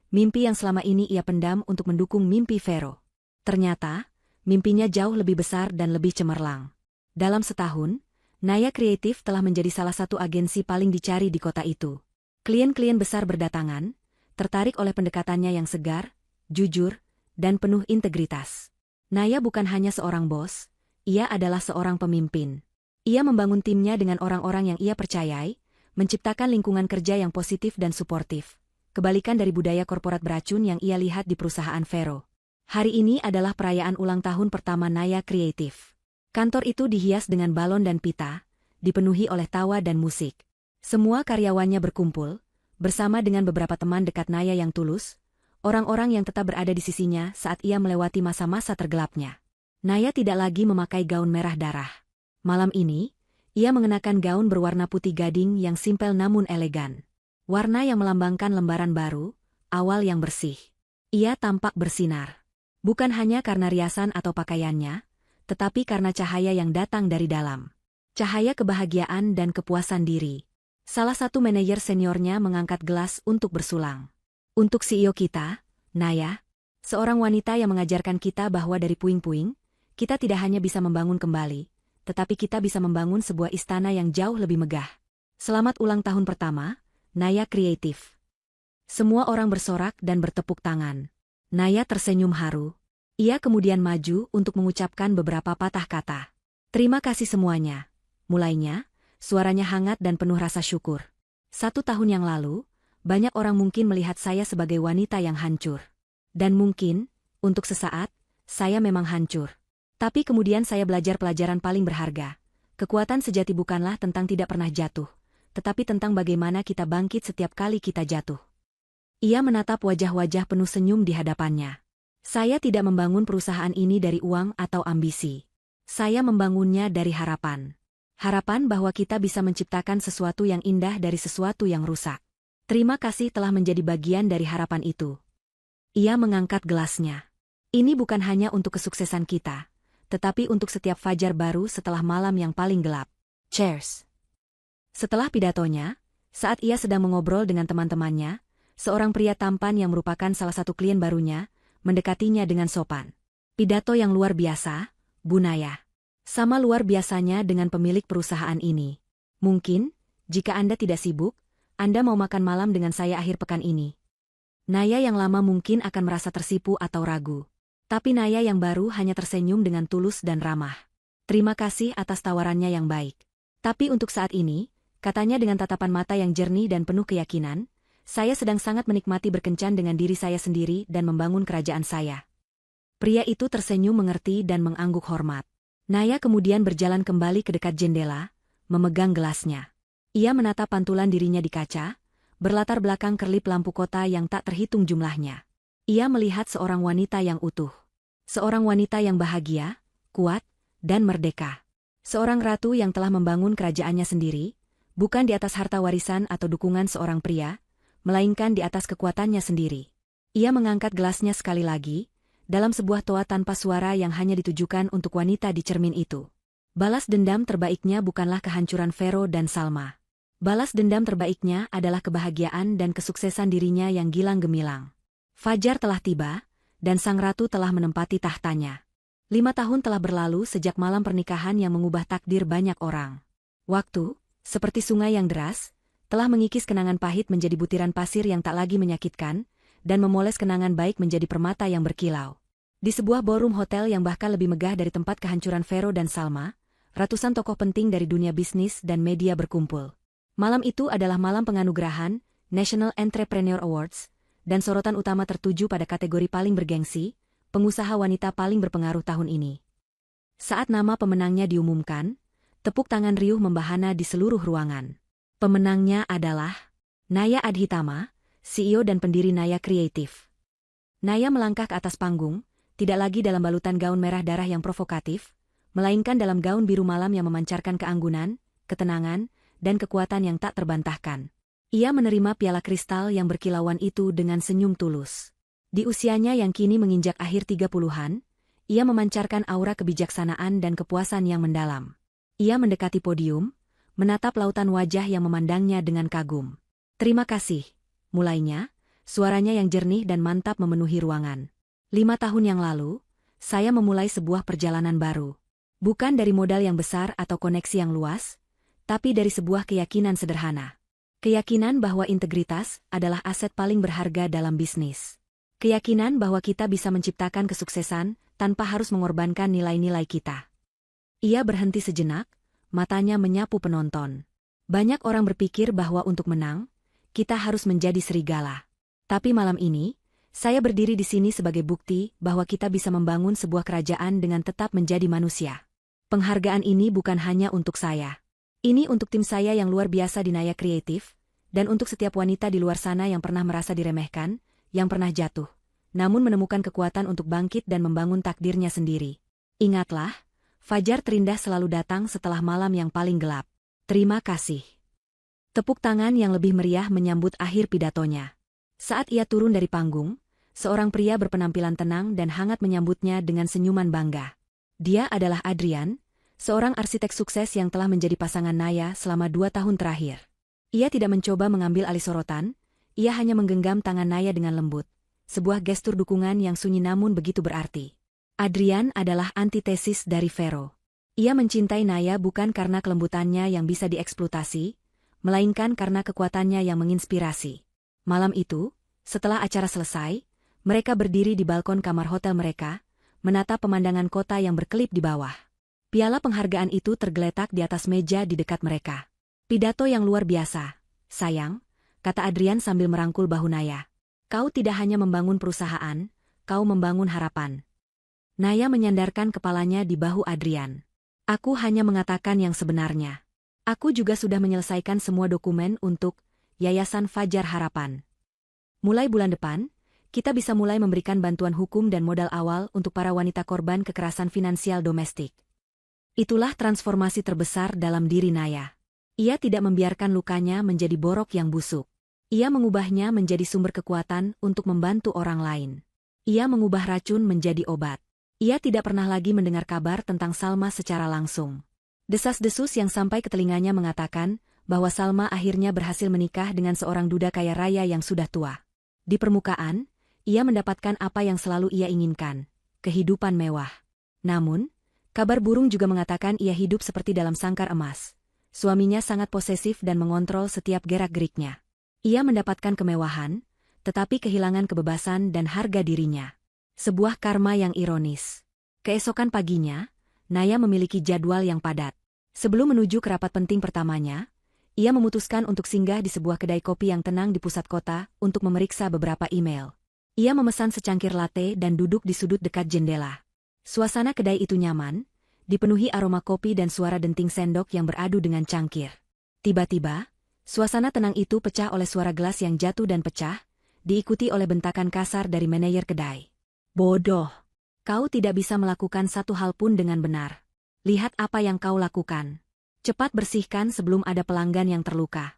mimpi yang selama ini ia pendam untuk mendukung mimpi Vero. Ternyata, mimpinya jauh lebih besar dan lebih cemerlang. Dalam setahun, Naya Creative telah menjadi salah satu agensi paling dicari di kota itu. Klien-klien besar berdatangan, tertarik oleh pendekatannya yang segar, jujur, dan penuh integritas. Naya bukan hanya seorang bos, ia adalah seorang pemimpin. Ia membangun timnya dengan orang-orang yang ia percayai, menciptakan lingkungan kerja yang positif dan suportif, kebalikan dari budaya korporat beracun yang ia lihat di perusahaan Vero. Hari ini adalah perayaan ulang tahun pertama Naya Creative. Kantor itu dihias dengan balon dan pita, dipenuhi oleh tawa dan musik. Semua karyawannya berkumpul, bersama dengan beberapa teman dekat Naya yang tulus, orang-orang yang tetap berada di sisinya saat ia melewati masa-masa tergelapnya. Naya tidak lagi memakai gaun merah darah. Malam ini, ia mengenakan gaun berwarna putih gading yang simpel namun elegan. Warna yang melambangkan lembaran baru, awal yang bersih. Ia tampak bersinar. Bukan hanya karena riasan atau pakaiannya, tetapi karena cahaya yang datang dari dalam. Cahaya kebahagiaan dan kepuasan diri. Salah satu manajer seniornya mengangkat gelas untuk bersulang. Untuk CEO kita, Naya, seorang wanita yang mengajarkan kita bahwa dari puing-puing, kita tidak hanya bisa membangun kembali, tetapi kita bisa membangun sebuah istana yang jauh lebih megah. Selamat ulang tahun pertama, Naya Creative. Semua orang bersorak dan bertepuk tangan. Naya tersenyum haru. Ia kemudian maju untuk mengucapkan beberapa patah kata. Terima kasih semuanya. Mulainya, suaranya hangat dan penuh rasa syukur. 1 tahun yang lalu, banyak orang mungkin melihat saya sebagai wanita yang hancur. Dan mungkin, untuk sesaat, saya memang hancur. Tapi kemudian saya belajar pelajaran paling berharga. Kekuatan sejati bukanlah tentang tidak pernah jatuh, tetapi tentang bagaimana kita bangkit setiap kali kita jatuh. Ia menatap wajah-wajah penuh senyum di hadapannya. Saya tidak membangun perusahaan ini dari uang atau ambisi. Saya membangunnya dari harapan. Harapan bahwa kita bisa menciptakan sesuatu yang indah dari sesuatu yang rusak. Terima kasih telah menjadi bagian dari harapan itu. Ia mengangkat gelasnya. Ini bukan hanya untuk kesuksesan kita, tetapi untuk setiap fajar baru setelah malam yang paling gelap. Cheers! Setelah pidatonya, saat ia sedang mengobrol dengan teman-temannya, seorang pria tampan yang merupakan salah satu klien barunya, mendekatinya dengan sopan. Pidato yang luar biasa, Bu Naya. Sama luar biasanya dengan pemilik perusahaan ini. Mungkin, jika Anda tidak sibuk, Anda mau makan malam dengan saya akhir pekan ini. Naya yang lama mungkin akan merasa tersipu atau ragu. Tapi Naya yang baru hanya tersenyum dengan tulus dan ramah. Terima kasih atas tawarannya yang baik. Tapi untuk saat ini, katanya dengan tatapan mata yang jernih dan penuh keyakinan, saya sedang sangat menikmati berkencan dengan diri saya sendiri dan membangun kerajaan saya. Pria itu tersenyum mengerti dan mengangguk hormat. Naya kemudian berjalan kembali ke dekat jendela, memegang gelasnya. Ia menatap pantulan dirinya di kaca, berlatar belakang kerlip lampu kota yang tak terhitung jumlahnya. Ia melihat seorang wanita yang utuh. Seorang wanita yang bahagia, kuat, dan merdeka. Seorang ratu yang telah membangun kerajaannya sendiri, bukan di atas harta warisan atau dukungan seorang pria, melainkan di atas kekuatannya sendiri. Ia mengangkat gelasnya sekali lagi, dalam sebuah toa tanpa suara yang hanya ditujukan untuk wanita di cermin itu. Balas dendam terbaiknya bukanlah kehancuran Vero dan Salma. Balas dendam terbaiknya adalah kebahagiaan dan kesuksesan dirinya yang gilang gemilang. Fajar telah tiba, dan sang ratu telah menempati tahtanya. 5 tahun telah berlalu sejak malam pernikahan yang mengubah takdir banyak orang. Waktu, seperti sungai yang deras, telah mengikis kenangan pahit menjadi butiran pasir yang tak lagi menyakitkan, dan memoles kenangan baik menjadi permata yang berkilau. Di sebuah ballroom hotel yang bahkan lebih megah dari tempat kehancuran Vero dan Salma, ratusan tokoh penting dari dunia bisnis dan media berkumpul. Malam itu adalah malam penganugerahan, National Entrepreneur Awards, dan sorotan utama tertuju pada kategori paling bergengsi, pengusaha wanita paling berpengaruh tahun ini. Saat nama pemenangnya diumumkan, tepuk tangan riuh membahana di seluruh ruangan. Pemenangnya adalah Naya Adhitama, CEO dan pendiri Naya Creative. Naya melangkah ke atas panggung, tidak lagi dalam balutan gaun merah darah yang provokatif, melainkan dalam gaun biru malam yang memancarkan keanggunan, ketenangan, dan kekuatan yang tak terbantahkan. Ia menerima piala kristal yang berkilauan itu dengan senyum tulus. Di usianya yang kini menginjak akhir 30-an, ia memancarkan aura kebijaksanaan dan kepuasan yang mendalam. Ia mendekati podium, menatap lautan wajah yang memandangnya dengan kagum. Terima kasih, mulainya, suaranya yang jernih dan mantap memenuhi ruangan. 5 tahun yang lalu, saya memulai sebuah perjalanan baru. Bukan dari modal yang besar atau koneksi yang luas, tapi dari sebuah keyakinan sederhana. Keyakinan bahwa integritas adalah aset paling berharga dalam bisnis. Keyakinan bahwa kita bisa menciptakan kesuksesan tanpa harus mengorbankan nilai-nilai kita. Ia berhenti sejenak, matanya menyapu penonton. Banyak orang berpikir bahwa untuk menang, kita harus menjadi serigala. Tapi malam ini, saya berdiri di sini sebagai bukti bahwa kita bisa membangun sebuah kerajaan dengan tetap menjadi manusia. Penghargaan ini bukan hanya untuk saya. Ini untuk tim saya yang luar biasa di Naya Kreatif, dan untuk setiap wanita di luar sana yang pernah merasa diremehkan, yang pernah jatuh, namun menemukan kekuatan untuk bangkit dan membangun takdirnya sendiri. Ingatlah, fajar terindah selalu datang setelah malam yang paling gelap. Terima kasih. Tepuk tangan yang lebih meriah menyambut akhir pidatonya. Saat ia turun dari panggung, seorang pria berpenampilan tenang dan hangat menyambutnya dengan senyuman bangga. Dia adalah Adrian, seorang arsitek sukses yang telah menjadi pasangan Naya selama 2 tahun terakhir. Ia tidak mencoba mengambil alih sorotan, ia hanya menggenggam tangan Naya dengan lembut, sebuah gestur dukungan yang sunyi namun begitu berarti. Adrian adalah antitesis dari Vero. Ia mencintai Naya bukan karena kelembutannya yang bisa dieksploitasi, melainkan karena kekuatannya yang menginspirasi. Malam itu, setelah acara selesai, mereka berdiri di balkon kamar hotel mereka, menatap pemandangan kota yang berkelip di bawah. Piala penghargaan itu tergeletak di atas meja di dekat mereka. Pidato yang luar biasa, sayang, kata Adrian sambil merangkul bahu Naya. Kau tidak hanya membangun perusahaan, kau membangun harapan. Naya menyandarkan kepalanya di bahu Adrian. Aku hanya mengatakan yang sebenarnya. Aku juga sudah menyelesaikan semua dokumen untuk Yayasan Fajar Harapan. Mulai bulan depan, kita bisa mulai memberikan bantuan hukum dan modal awal untuk para wanita korban kekerasan finansial domestik. Itulah transformasi terbesar dalam diri Naya. Ia tidak membiarkan lukanya menjadi borok yang busuk. Ia mengubahnya menjadi sumber kekuatan untuk membantu orang lain. Ia mengubah racun menjadi obat. Ia tidak pernah lagi mendengar kabar tentang Salma secara langsung. Desas-desus yang sampai ke telinganya mengatakan bahwa Salma akhirnya berhasil menikah dengan seorang duda kaya raya yang sudah tua. Di permukaan, ia mendapatkan apa yang selalu ia inginkan, kehidupan mewah. Namun, kabar burung juga mengatakan ia hidup seperti dalam sangkar emas. Suaminya sangat posesif dan mengontrol setiap gerak-geriknya. Ia mendapatkan kemewahan, tetapi kehilangan kebebasan dan harga dirinya. Sebuah karma yang ironis. Keesokan paginya, Naya memiliki jadwal yang padat. Sebelum menuju ke rapat penting pertamanya, ia memutuskan untuk singgah di sebuah kedai kopi yang tenang di pusat kota untuk memeriksa beberapa email. Ia memesan secangkir latte dan duduk di sudut dekat jendela. Suasana kedai itu nyaman, dipenuhi aroma kopi dan suara denting sendok yang beradu dengan cangkir. Tiba-tiba, suasana tenang itu pecah oleh suara gelas yang jatuh dan pecah, diikuti oleh bentakan kasar dari manajer kedai. Bodoh! Kau tidak bisa melakukan satu hal pun dengan benar. Lihat apa yang kau lakukan. Cepat bersihkan sebelum ada pelanggan yang terluka.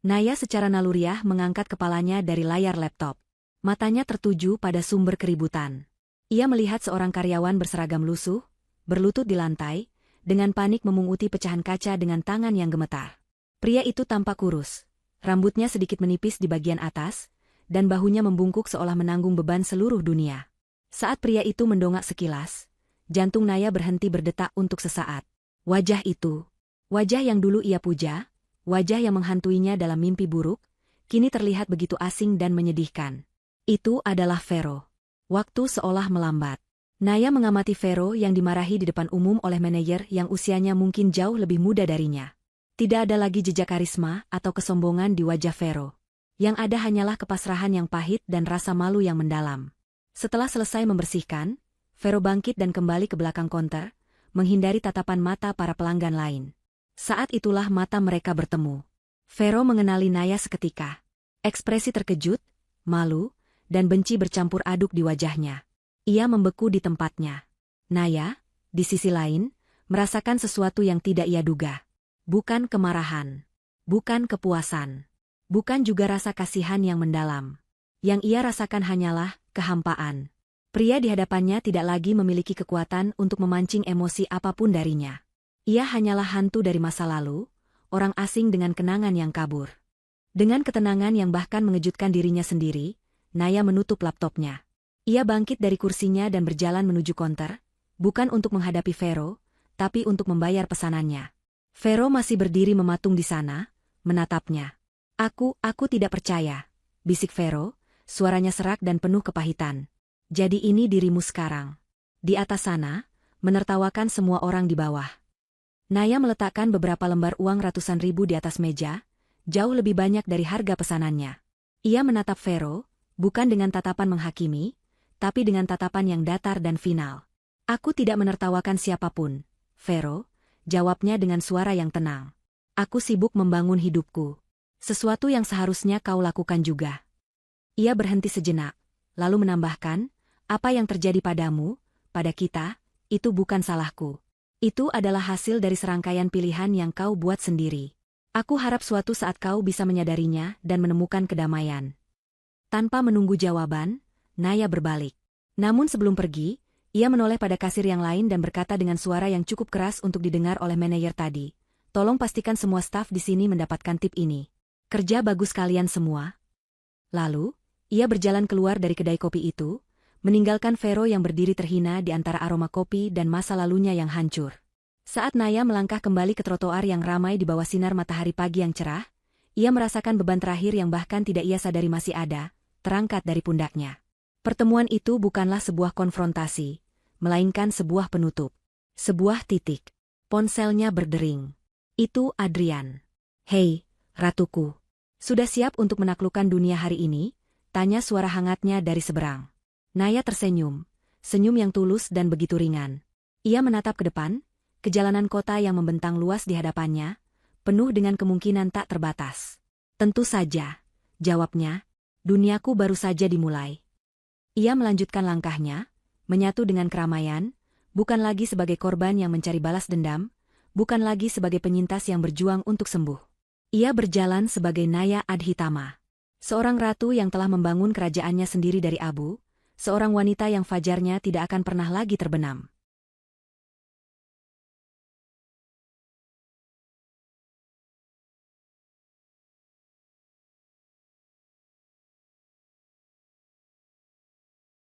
Naya secara naluriah mengangkat kepalanya dari layar laptop. Matanya tertuju pada sumber keributan. Ia melihat seorang karyawan berseragam lusuh, berlutut di lantai, dengan panik memunguti pecahan kaca dengan tangan yang gemetar. Pria itu tampak kurus, rambutnya sedikit menipis di bagian atas, dan bahunya membungkuk seolah menanggung beban seluruh dunia. Saat pria itu mendongak sekilas, jantung Naya berhenti berdetak untuk sesaat. Wajah itu, wajah yang dulu ia puja, wajah yang menghantuinya dalam mimpi buruk, kini terlihat begitu asing dan menyedihkan. Itu adalah Vero. Waktu seolah melambat. Naya mengamati Vero yang dimarahi di depan umum oleh manajer yang usianya mungkin jauh lebih muda darinya. Tidak ada lagi jejak karisma atau kesombongan di wajah Vero. Yang ada hanyalah kepasrahan yang pahit dan rasa malu yang mendalam. Setelah selesai membersihkan, Vero bangkit dan kembali ke belakang konter, menghindari tatapan mata para pelanggan lain. Saat itulah mata mereka bertemu. Vero mengenali Naya seketika. Ekspresi terkejut, malu, dan benci bercampur aduk di wajahnya. Ia membeku di tempatnya. Naya, di sisi lain, merasakan sesuatu yang tidak ia duga. Bukan kemarahan. Bukan kepuasan. Bukan juga rasa kasihan yang mendalam. Yang ia rasakan hanyalah kehampaan. Pria di hadapannya tidak lagi memiliki kekuatan untuk memancing emosi apapun darinya. Ia hanyalah hantu dari masa lalu, orang asing dengan kenangan yang kabur. Dengan ketenangan yang bahkan mengejutkan dirinya sendiri, Naya menutup laptopnya. Ia bangkit dari kursinya dan berjalan menuju konter, bukan untuk menghadapi Vero, tapi untuk membayar pesanannya. Vero masih berdiri mematung di sana, menatapnya. Aku tidak percaya, bisik Vero, suaranya serak dan penuh kepahitan. Jadi ini dirimu sekarang. Di atas sana, menertawakan semua orang di bawah. Naya meletakkan beberapa lembar uang ratusan ribu di atas meja, jauh lebih banyak dari harga pesanannya. Ia menatap Vero, bukan dengan tatapan menghakimi, tapi dengan tatapan yang datar dan final. Aku tidak menertawakan siapapun, Vero, jawabnya dengan suara yang tenang. Aku sibuk membangun hidupku. Sesuatu yang seharusnya kau lakukan juga. Ia berhenti sejenak, lalu menambahkan, apa yang terjadi padamu, pada kita, itu bukan salahku. Itu adalah hasil dari serangkaian pilihan yang kau buat sendiri. Aku harap suatu saat kau bisa menyadarinya dan menemukan kedamaian. Tanpa menunggu jawaban, Naya berbalik. Namun sebelum pergi, ia menoleh pada kasir yang lain dan berkata dengan suara yang cukup keras untuk didengar oleh manajer tadi. Tolong pastikan semua staf di sini mendapatkan tip ini. Kerja bagus kalian semua. Lalu, ia berjalan keluar dari kedai kopi itu, meninggalkan Vero yang berdiri terhina di antara aroma kopi dan masa lalunya yang hancur. Saat Naya melangkah kembali ke trotoar yang ramai di bawah sinar matahari pagi yang cerah, ia merasakan beban terakhir yang bahkan tidak ia sadari masih ada, terangkat dari pundaknya. Pertemuan itu bukanlah sebuah konfrontasi, melainkan sebuah penutup. Sebuah titik. Ponselnya berdering. Itu Adrian. Hei, ratuku. Sudah siap untuk menaklukkan dunia hari ini? Tanya suara hangatnya dari seberang. Naya tersenyum, senyum yang tulus dan begitu ringan. Ia menatap ke depan, ke jalanan kota yang membentang luas di hadapannya, penuh dengan kemungkinan tak terbatas. Tentu saja, jawabnya, duniaku baru saja dimulai. Ia melanjutkan langkahnya, menyatu dengan keramaian, bukan lagi sebagai korban yang mencari balas dendam, bukan lagi sebagai penyintas yang berjuang untuk sembuh. Ia berjalan sebagai Naya Adhitama. Seorang ratu yang telah membangun kerajaannya sendiri dari abu, seorang wanita yang fajarnya tidak akan pernah lagi terbenam.